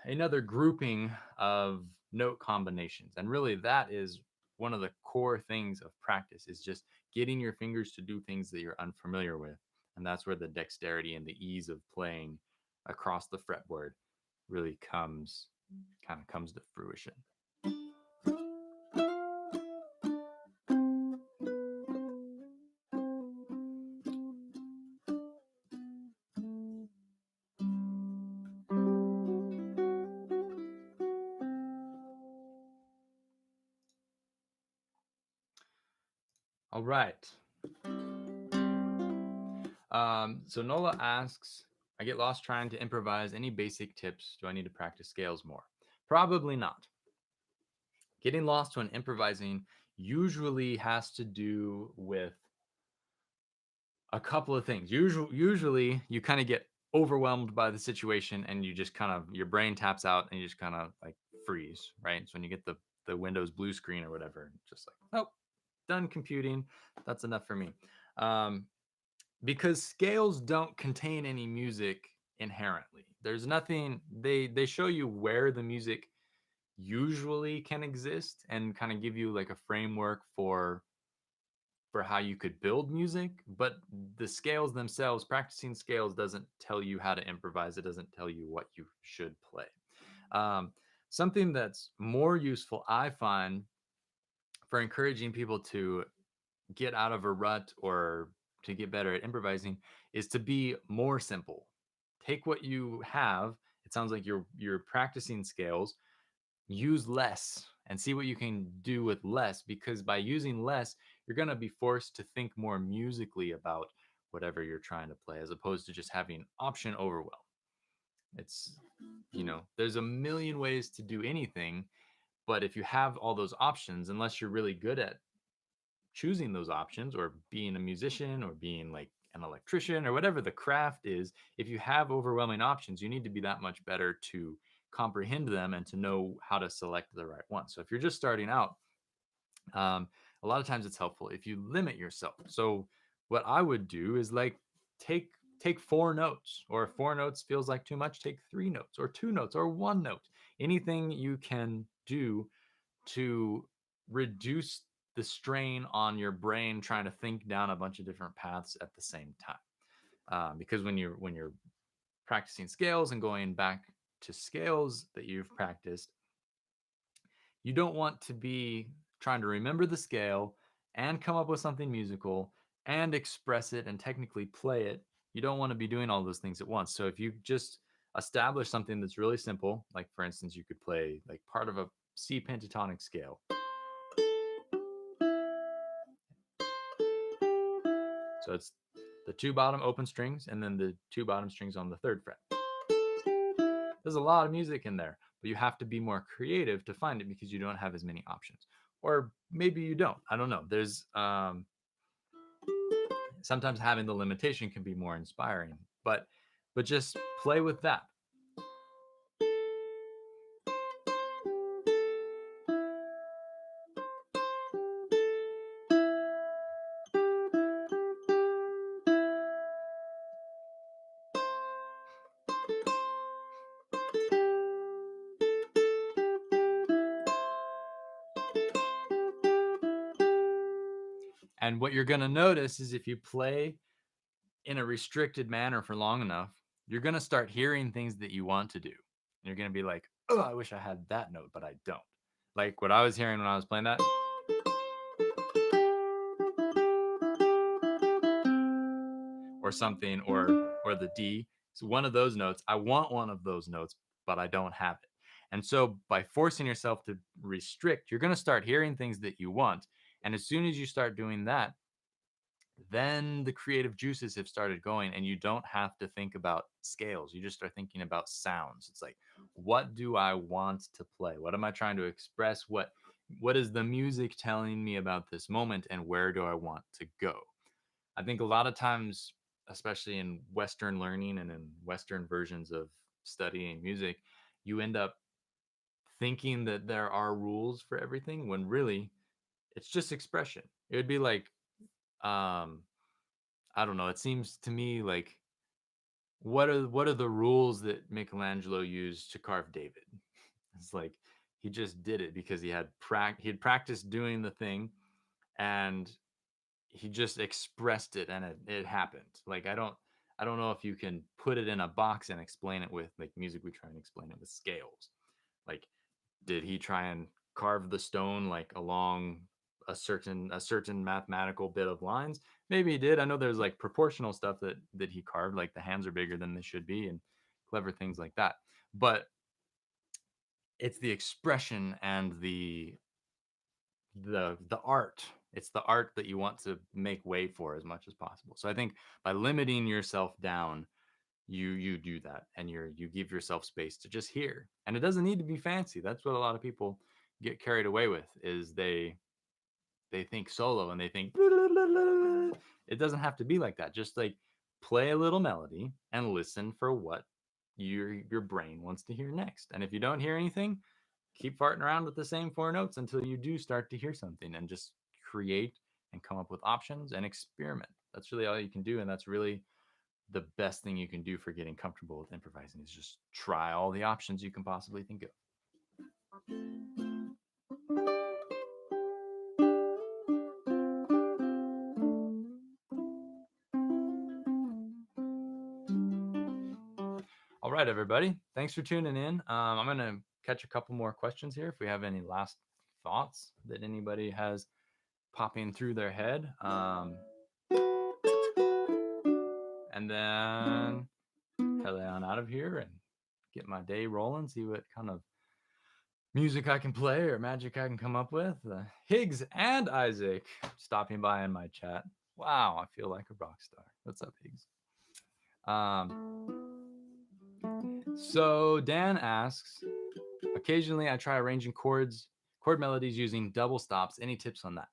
another grouping of note combinations. And really that is one of the core things of practice, is just getting your fingers to do things that you're unfamiliar with. And that's where the dexterity and the ease of playing across the fretboard really comes to fruition. All right. So Nola asks, I get lost trying to improvise. Any basic tips? Do I need to practice scales more? Probably not. Getting lost when improvising usually has to do with a couple of things. Usually you kind of get overwhelmed by the situation and you just kind of, your brain taps out and you just kind of like freeze, right? So when you get the Windows blue screen or whatever, just like, oh, done computing. That's enough for me. Um, because scales don't contain any music inherently. There's nothing, they show you where the music usually can exist and kind of give you like a framework for how you could build music, but the scales themselves, practicing scales doesn't tell you how to improvise. It doesn't tell you what you should play. um, Something that's more useful, I find, for encouraging people to get out of a rut or to get better at improvising, is to be more simple. Take what you have. It sounds like you're practicing scales. Use less and see what you can do with less, because by using less, you're going to be forced to think more musically about whatever you're trying to play, as opposed to just having option overwhelm. It's, there's a million ways to do anything, but if you have all those options, unless you're really good at choosing those options or being a musician or being like an electrician or whatever the craft is, if you have overwhelming options, you need to be that much better to comprehend them and to know how to select the right one. So if you're just starting out, a lot of times it's helpful if you limit yourself. So what I would do is like take 4 notes, or if 4 notes feels like too much, take 3 notes or 2 notes or 1 note. Anything you can do to reduce the strain on your brain trying to think down a bunch of different paths at the same time. Because when you're practicing scales and going back to scales that you've practiced, you don't want to be trying to remember the scale and come up with something musical and express it and technically play it. You don't want to be doing all those things at once. So if you just establish something that's really simple. Like for instance, you could play like part of a C pentatonic scale. So it's the two bottom open strings and then the two bottom strings on the third fret. There's a lot of music in there, but you have to be more creative to find it because you don't have as many options. Or maybe you don't. I don't know. There's sometimes having the limitation can be more inspiring, but just play with that. And what you're going to notice is if you play in a restricted manner for long enough, you're going to start hearing things that you want to do. You're going to be like, oh, I wish I had that note, but I don't. Like what I was hearing when I was playing that. Or something, or the D. So one of those notes, I want one of those notes, but I don't have it. And so by forcing yourself to restrict, you're going to start hearing things that you want. And as soon as you start doing that, then the creative juices have started going and you don't have to think about scales. You just start thinking about sounds. It's like, what do I want to play? What am I trying to express? What is the music telling me about this moment and where do I want to go? I think a lot of times, especially in Western learning and in Western versions of studying music, you end up thinking that there are rules for everything when really it's just expression. It would be like, I don't know. It seems to me like what are the rules that Michelangelo used to carve David? It's like he just did it because he had practiced doing the thing, and he just expressed it, and it happened. Like I don't know if you can put it in a box and explain it with like music. We try and explain it with scales. Like, did he try and carve the stone like along a certain mathematical bit of lines? Maybe he did. I know there's like proportional stuff that he carved, like the hands are bigger than they should be and clever things like that. But it's the expression and the art. It's the art that you want to make way for as much as possible. So I think by limiting yourself down, you do that, and you give yourself space to just hear. And it doesn't need to be fancy. That's what a lot of people get carried away with, is they think solo and they think it doesn't have to be like that. Just like play a little melody and listen for what your brain wants to hear next. And if you don't hear anything, keep farting around with the same four notes until you do start to hear something, and just create and come up with options and experiment. That's really all you can do, and that's really the best thing you can do for getting comfortable with improvising, is just try all the options you can possibly think of. All right, everybody. Thanks for tuning in. I'm going to catch a couple more questions here if we have any last thoughts that anybody has popping through their head. And then head on out of here and get my day rolling, see what kind of music I can play or magic I can come up with. Higgs and Isaac stopping by in my chat. Wow, I feel like a rock star. What's up, Higgs? So Dan asks, occasionally I try arranging chord melodies using double stops. Any tips on that?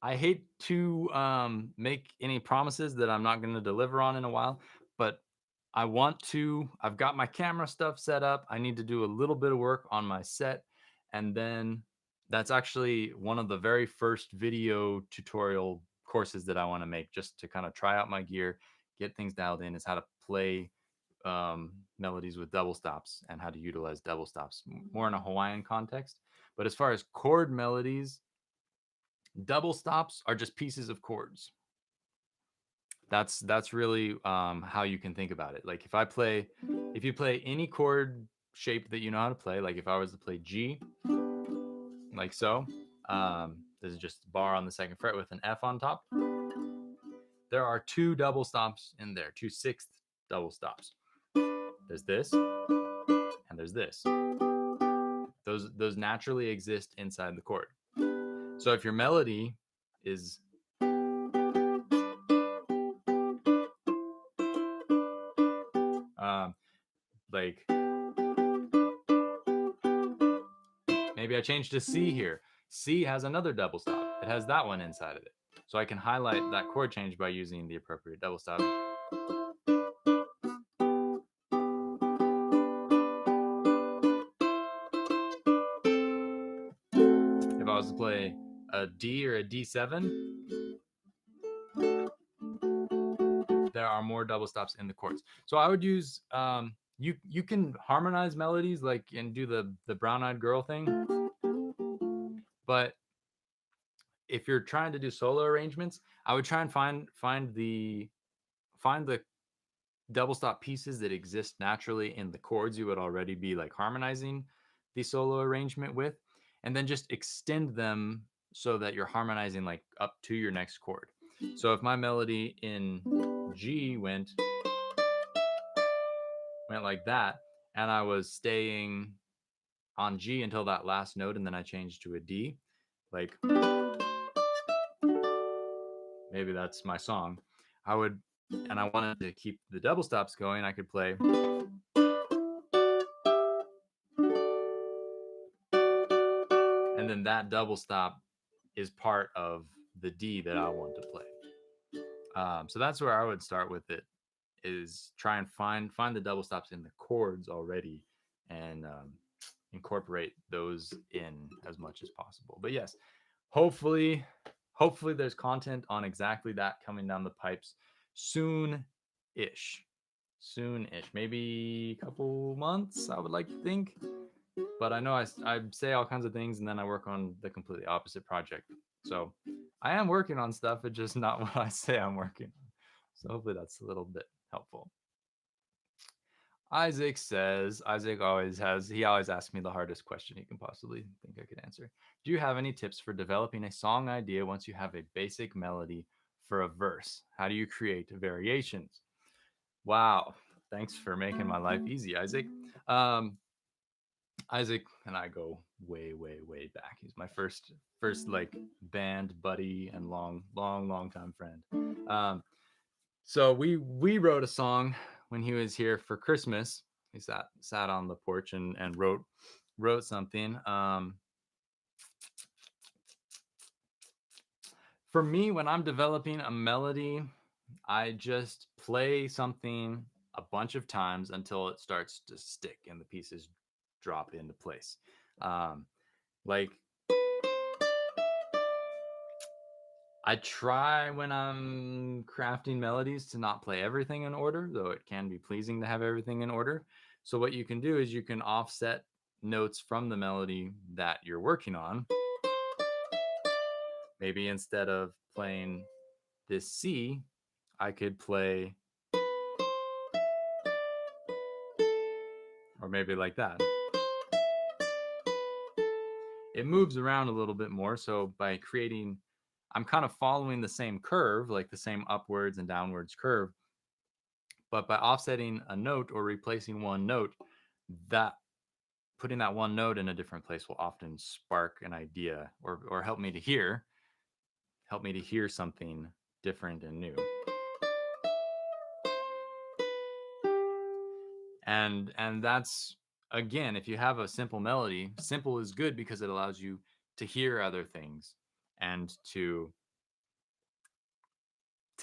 I hate to make any promises that I'm not going to deliver on in a while, but I want to. I've got my camera stuff set up. I need to do a little bit of work on my set, and then that's actually one of the very first video tutorial courses that I want to make, just to kind of try out my gear, get things dialed in, is how to play melodies with double stops and how to utilize double stops more in a Hawaiian context. But as far as chord melodies, double stops are just pieces of chords. That's really how you can think about it. Like if you play any chord shape that you know how to play, like if I was to play G, like so, this is just a bar on the second fret with an F on top. There are two double stops in there, 2/6 double stops. There's this, and there's this. Those naturally exist inside the chord. So if your melody is like maybe I changed to C here. C has another double stop. It has that one inside of it. So I can highlight that chord change by using the appropriate double stop. If I was to play a D or a D7, there are more double stops in the chords. So I would use you can harmonize melodies like and do the brown-eyed girl thing, but if you're trying to do solo arrangements, I would try and find the double stop pieces that exist naturally in the chords you would already be like harmonizing the solo arrangement with, and then just extend them so that you're harmonizing like up to your next chord. So if my melody in G went like that, and I was staying on G until that last note, and then I changed to a D, like maybe that's my song, I would, and I wanted to keep the double stops going, I could play, and then that double stop is part of the D that I want to play. So that's where I would start with it, is try and find the double stops in the chords already, and incorporate those in as much as possible. But yes, hopefully there's content on exactly that coming down the pipes soon-ish. Maybe a couple months, I would like to think. But I know I say all kinds of things and then I work on the completely opposite project. So I am working on stuff, it's just not what I say I'm working on. So hopefully that's a little bit helpful. Isaac always asks me the hardest question he can possibly think I could answer. Do you have any tips for developing a song idea once you have a basic melody for a verse? How do you create variations? Wow. Thanks for making my life easy, Isaac. Isaac and I go way, way, way back. He's my first like band buddy and long time friend. So we wrote a song when he was here for Christmas. He sat on the porch and wrote something. For me, when I'm developing a melody, I just play something a bunch of times until it starts to stick and the pieces drop into place. Like I try when I'm crafting melodies to not play everything in order, though it can be pleasing to have everything in order. So what you can do is you can offset notes from the melody that you're working on. Maybe instead of playing this C, I could play, or maybe like that. It moves around a little bit more. So by creating, I'm kind of following the same curve, like the same upwards and downwards curve, but by offsetting a note or replacing one note, that putting that one note in a different place will often spark an idea or help me to hear something different and new. And that's, again, if you have a simple melody, simple is good because it allows you to hear other things and to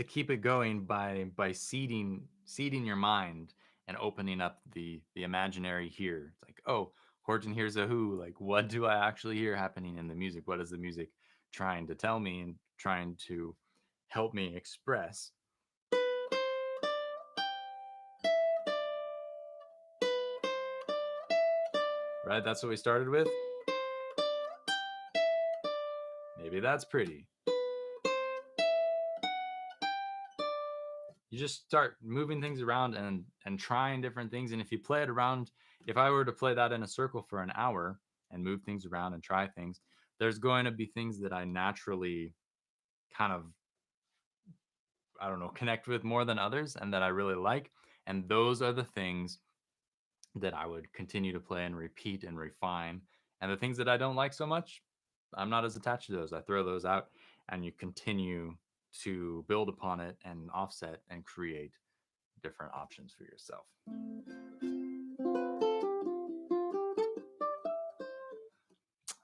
keep it going by seeding your mind and opening up the imaginary here. It's like, oh, Horton hears a who, like what do I actually hear happening in the music? What is the music trying to tell me and trying to help me express? Right, that's what we started with. Maybe that's pretty. You just start moving things around and trying different things. And if you play it around, if I were to play that in a circle for an hour and move things around and try things, there's going to be things that I naturally kind of, I don't know, connect with more than others and that I really like. And those are the things that I would continue to play and repeat and refine. And the things that I don't like so much, I'm not as attached to those. I throw those out, and you continue to build upon it and offset and create different options for yourself.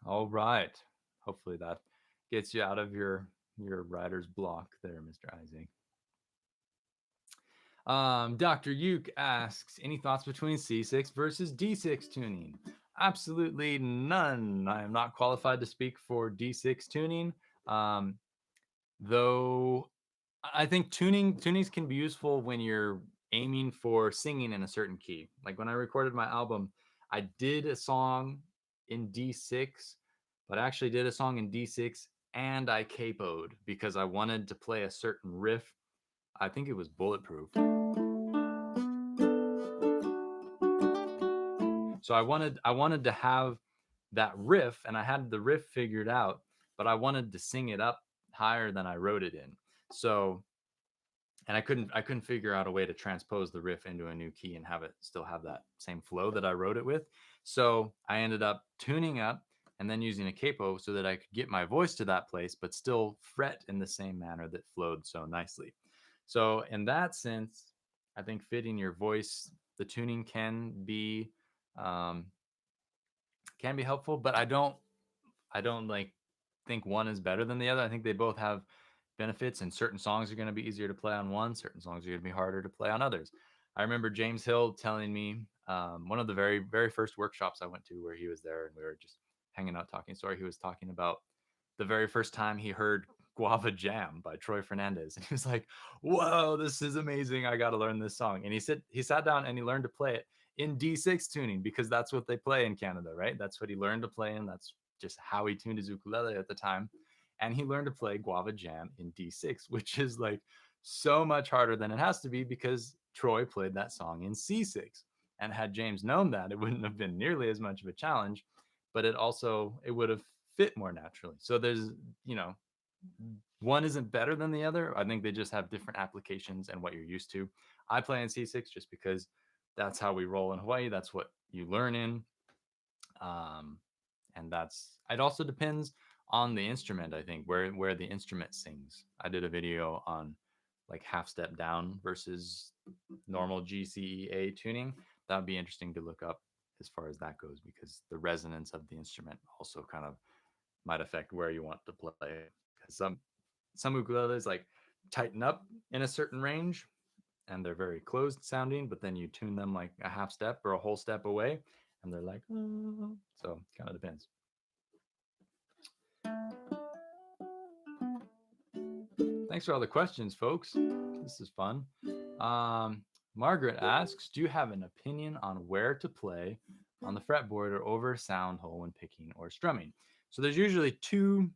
All right. Hopefully that gets you out of your writer's block there, Mr. Isaac. Dr. Uke asks, any thoughts between C6 versus D6 tuning? Absolutely none. I am not qualified to speak for D6 tuning. Um, though I think tunings can be useful when you're aiming for singing in a certain key. Like when I recorded my album, I did a song in D6, but I actually did a song in D6 and I capoed because I wanted to play a certain riff. I think it was Bulletproof. So I wanted to have that riff, and I had the riff figured out, but I wanted to sing it up higher than I wrote it in. So, and I couldn't figure out a way to transpose the riff into a new key and have it still have that same flow that I wrote it with. So I ended up tuning up and then using a capo so that I could get my voice to that place, but still fret in the same manner that flowed so nicely. So in that sense, I think fitting your voice, the tuning um, can be helpful, but I don't like think one is better than the other. I think they both have benefits, and certain songs are going to be easier to play on one, certain songs are going to be harder to play on others. I remember James Hill telling me one of the very very first workshops I went to where he was there and we were just hanging out talking story. He was talking about the very first time he heard Guava Jam by Troy Fernandez, and he was like, "Whoa, this is amazing! I got to learn this song." And he sat down and he learned to play it in D6 tuning because that's what they play in Canada, right? That's what he learned to play in. That's just how he tuned his ukulele at the time. And he learned to play Guava Jam in D6, which is like so much harder than it has to be because Troy played that song in C6. And had James known that, it wouldn't have been nearly as much of a challenge, but it would have fit more naturally. So there's, you know, one isn't better than the other. I think they just have different applications and what you're used to. I play in C6 just because that's how we roll in Hawaii. That's what you learn in. Um, and it also depends on the instrument. I think where the instrument sings. I did a video on like half step down versus normal GCEA tuning. That would be interesting to look up as far as that goes because the resonance of the instrument also kind of might affect where you want to play. Because some ukuleles like tighten up in a certain range and they're very closed sounding, but then you tune them like a half step or a whole step away and they're like, oh. So kind of depends. Thanks for all the questions, folks. This is fun. Margaret asks, do you have an opinion on where to play on the fretboard or over a sound hole when picking or strumming? So there's usually two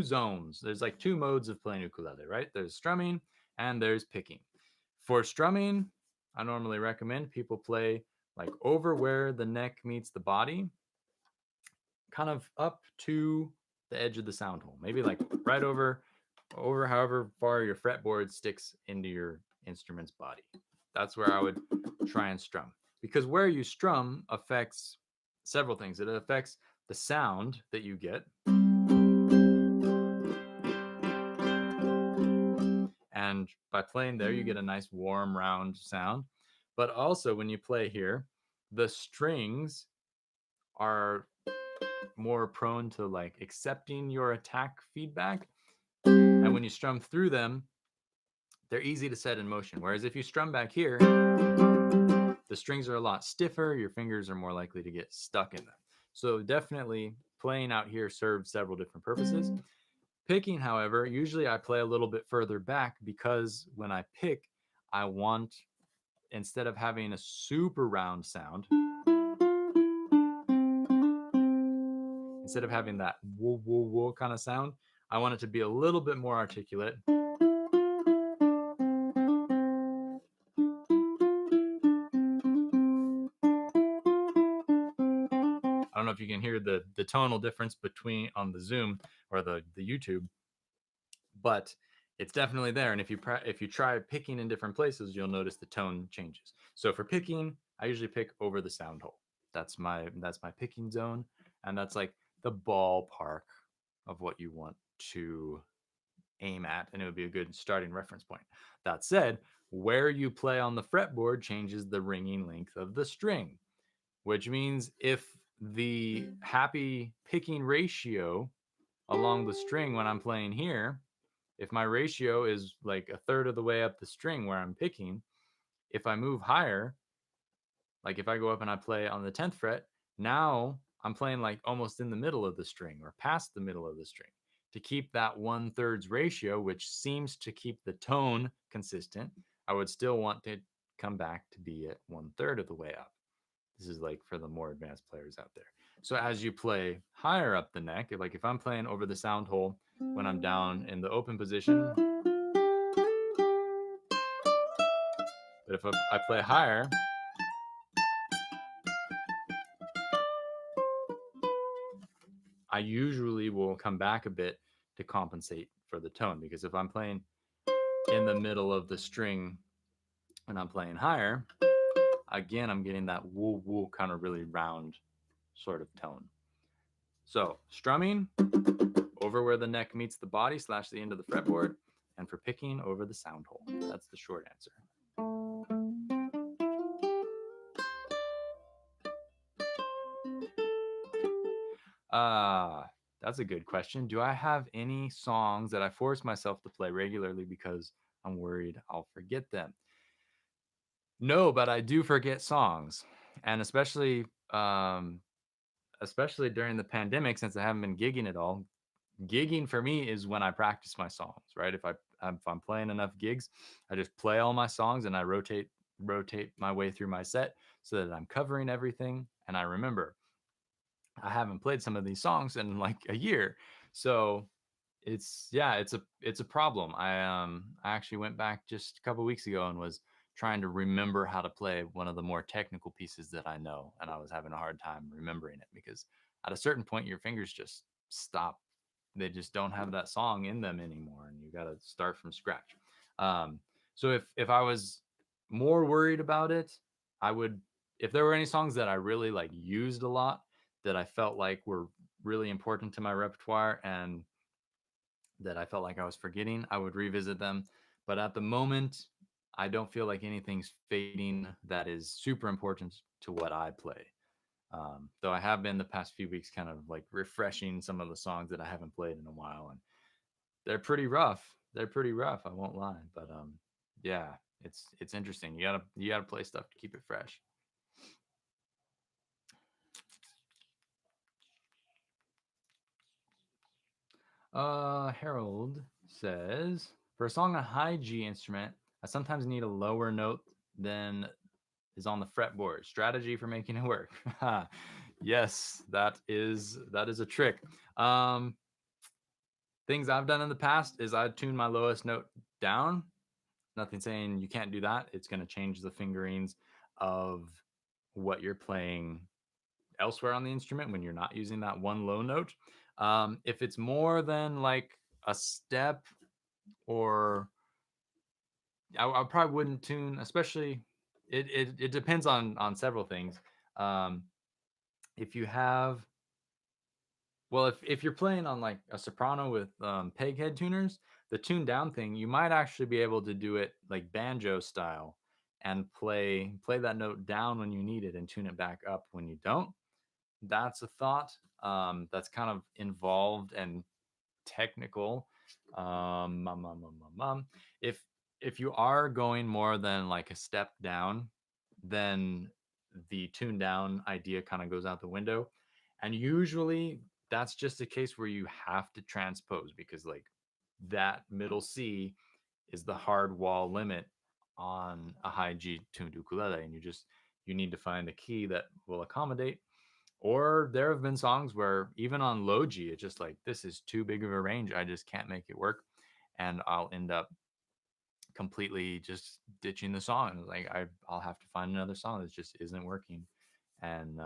zones. There's like two modes of playing ukulele, right? There's strumming and there's picking. For strumming, I normally recommend people play like over where the neck meets the body, kind of up to the edge of the sound hole. Maybe like right over however far your fretboard sticks into your instrument's body. That's where I would try and strum. Because where you strum affects several things. It affects the sound that you get. And by playing there, you get a nice warm, round sound. But also, when you play here, the strings are more prone to like accepting your attack feedback. And when you strum through them, they're easy to set in motion. Whereas if you strum back here, the strings are a lot stiffer, your fingers are more likely to get stuck in them. So definitely playing out here serves several different purposes. Picking, however, usually I play a little bit further back because when I pick, I want, instead of having a super round sound, instead of having that whoa, whoa, whoa kind of sound, I want it to be a little bit more articulate. I don't know if you can hear the tonal difference between on the Zoom or the YouTube, but it's definitely there. And if you try picking in different places, you'll notice the tone changes. So for picking, I usually pick over the sound hole. That's my picking zone, and that's like the ballpark of what you want to aim at, and it would be a good starting reference point. That said, where you play on the fretboard changes the ringing length of the string, which means if the happy picking ratio along the string when I'm playing here, if my ratio is like a third of the way up the string where I'm picking, if I move higher, like if I go up and I play on the 10th fret, now I'm playing like almost in the middle of the string or past the middle of the string. To keep that 1/3 ratio, which seems to keep the tone consistent, I would still want to come back to be at 1/3 of the way up. This is like for the more advanced players out there. So as you play higher up the neck, like if I'm playing over the sound hole when I'm down in the open position, but if I play higher, I usually will come back a bit to compensate for the tone, because if I'm playing in the middle of the string and I'm playing higher, again, I'm getting that woo woo kind of really round sort of tone. So strumming over where the neck meets the body / the end of the fretboard, and for picking over the sound hole. That's the short answer. That's a good question. Do I have any songs that I force myself to play regularly because I'm worried I'll forget them? No, but I do forget songs, and especially during the pandemic, since I haven't been gigging at all. Gigging for me is when I practice my songs, right? If I'm playing enough gigs, I just play all my songs and I rotate my way through my set so that I'm covering everything and I remember. I haven't played some of these songs in like a year. So it's a problem. I actually went back just a couple weeks ago and was trying to remember how to play one of the more technical pieces that I know, and I was having a hard time remembering it because at a certain point your fingers just stop. They just don't have that song in them anymore, and you got to start from scratch. Um, so if I was more worried about it, I would, if there were any songs that I really like used a lot that I felt like were really important to my repertoire and that I felt like I was forgetting, I would revisit them. But at the moment, I don't feel like anything's fading that is super important to what I play. Though I have been the past few weeks kind of like refreshing some of the songs that I haven't played in a while, and they're pretty rough. They're pretty rough. I won't lie, but yeah, it's interesting. You gotta play stuff to keep it fresh. Harold says, for a song on high G instrument, I sometimes need a lower note than is on the fretboard. Strategy for making it work. Yes, that is a trick. Um, Things I've done in the past is I tune my lowest note down. Nothing saying you can't do that. It's going to change the fingerings of what you're playing elsewhere on the instrument when you're not using that one low note. If it's more than like a step, or I probably wouldn't tune, especially it depends on several things. Um, if you have, well, if you're playing on like a soprano with peg head tuners, the tune down thing, you might actually be able to do it like banjo style and play that note down when you need it and tune it back up when you don't. That's a thought. That's kind of involved and technical. If if you are going more than like a step down, then the tune down idea kind of goes out the window. And usually that's just a case where you have to transpose, because like that middle C is the hard wall limit on a high G tuned ukulele, and you need to find a key that will accommodate. Or there have been songs where even on low G, it's just like, this is too big of a range. I just can't make it work. And I'll end up completely just ditching the song. Like I'll have to find another song that just isn't working. And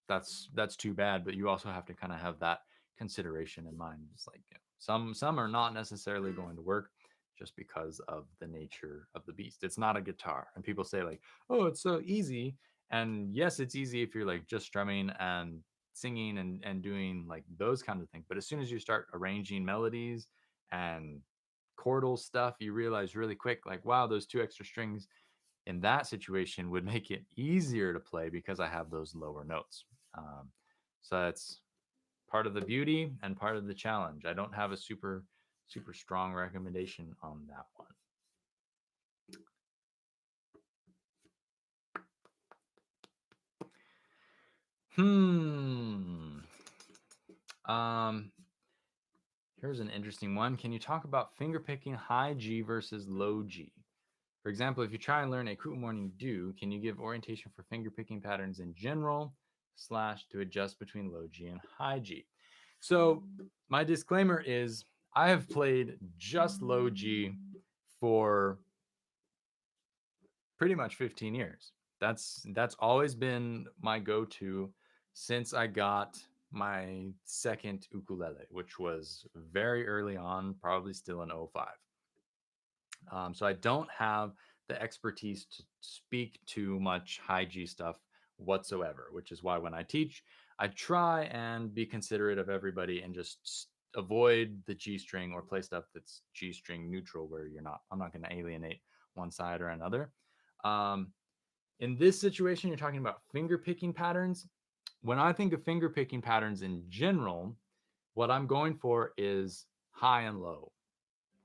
that's too bad. But you also have to kind of have that consideration in mind. It's like, some are not necessarily going to work just because of the nature of the beast. It's not a guitar. And people say like, oh, it's so easy. And yes, it's easy if you're like just strumming and singing and doing like those kind of things. But as soon as you start arranging melodies and chordal stuff, you realize really quick, like, wow, those two extra strings in that situation would make it easier to play because I have those lower notes. So that's part of the beauty and part of the challenge. I don't have a super strong recommendation on that one. Um, Here's an interesting one. Can you talk about finger picking high G versus low G? For example, if you try and learn a Kuta morning do, can you give orientation for finger picking patterns in general / to adjust between low G and high G? So my disclaimer is I have played just low G for pretty much 15 years. That's always been my go-to since I got my second ukulele, which was very early on, probably still in '05. So I don't have the expertise to speak to much high G stuff whatsoever, which is why when I teach, I try and be considerate of everybody and just avoid the G string or play stuff that's G string neutral, where I'm not going to alienate one side or another. Um, in this situation, you're talking about finger picking patterns. When I think of finger picking patterns in general, what I'm going for is high and low.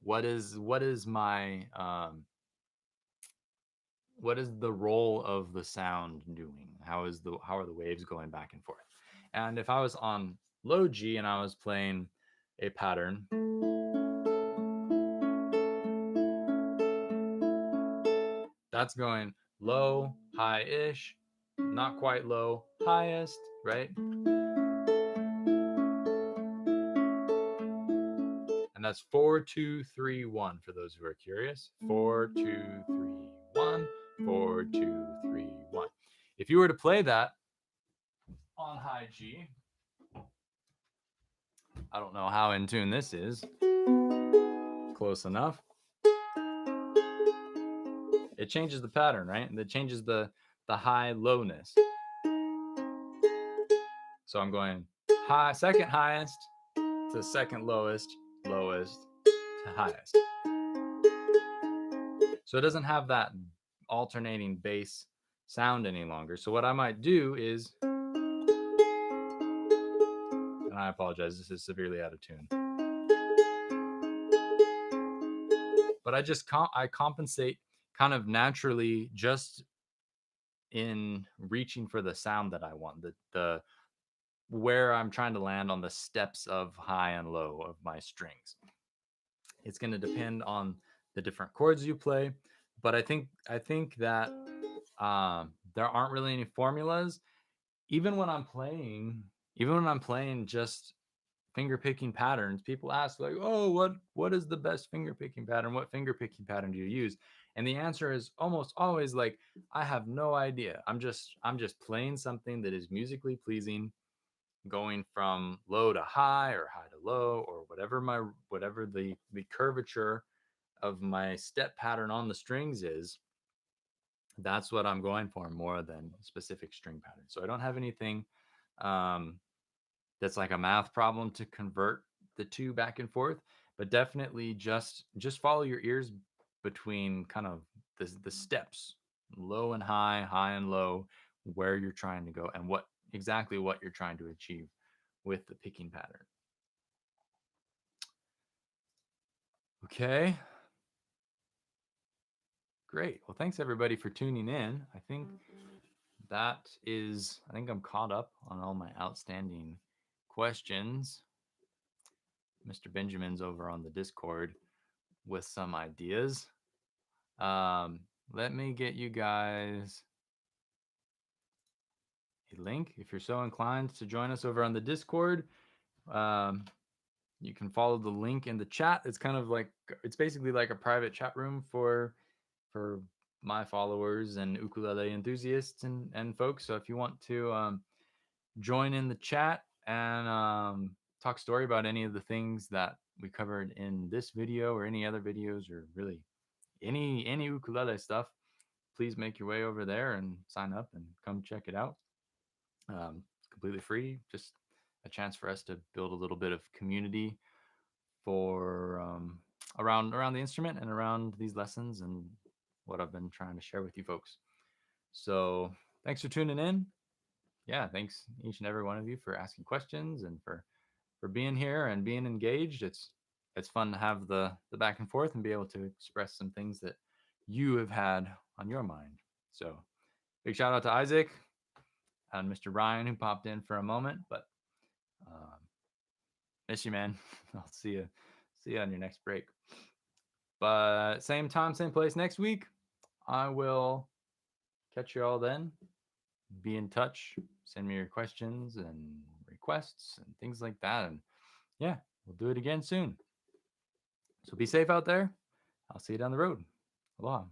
What is my what is the role of the sound doing? How are the waves going back and forth? And if I was on low G and I was playing a pattern, that's going low, high-ish, not quite low, highest, right? And that's 4-2-3-1 for those who are curious. 4-2-3-1, 4-2-3-1. If you were to play that on high G, I don't know how in tune this is. Close enough. It changes the pattern, right? And it changes the high lowness. So I'm going high, second highest to second lowest, lowest to highest. So it doesn't have that alternating bass sound any longer. So what I might do is, and I apologize, this is severely out of tune, but I compensate kind of naturally just in reaching for the sound that I want, the where I'm trying to land on the steps of high and low of my strings. It's going to depend on the different chords you play, but I think that there aren't really any formulas. Even when I'm playing, just finger picking patterns, people ask like, "Oh, what is the best finger picking pattern? What finger picking pattern do you use?" And the answer is almost always like, "I have no idea. I'm just playing something that is musically pleasing, going from low to high or high to low or whatever the curvature of my step pattern on the strings is. That's what I'm going for more than specific string patterns. So I don't have anything um, that's like a math problem to convert the two back and forth, but definitely just follow your ears between kind of the steps, low and high, high and low, where you're trying to go and what you're trying to achieve with the picking pattern. Okay. Great. Well, thanks everybody for tuning in. I think I'm caught up on all my outstanding questions. Mr. Benjamin's over on the Discord with some ideas. Let me get you guys a link if you're so inclined to join us over on the Discord. You can follow the link in the chat. It's basically like a private chat room for my followers and ukulele enthusiasts and folks. So if you want to join in the chat and talk story about any of the things that we covered in this video or any other videos or really any ukulele stuff, please make your way over there and sign up and come check it out. It's completely free, just a chance for us to build a little bit of community for around the instrument and around these lessons and what I've been trying to share with you folks. So thanks for tuning in. Yeah, thanks each and every one of you for asking questions and for being here and being engaged. It's fun to have the back and forth and be able to express some things that you have had on your mind. So big shout out to Isaac and Mr. Ryan who popped in for a moment, but miss you, man. I'll see you on your next break. But same time, same place next week. I will catch you all then. Be in touch. Send me your questions and requests and things like that. And yeah, we'll do it again soon. So be safe out there. I'll see you down the road. Aloha.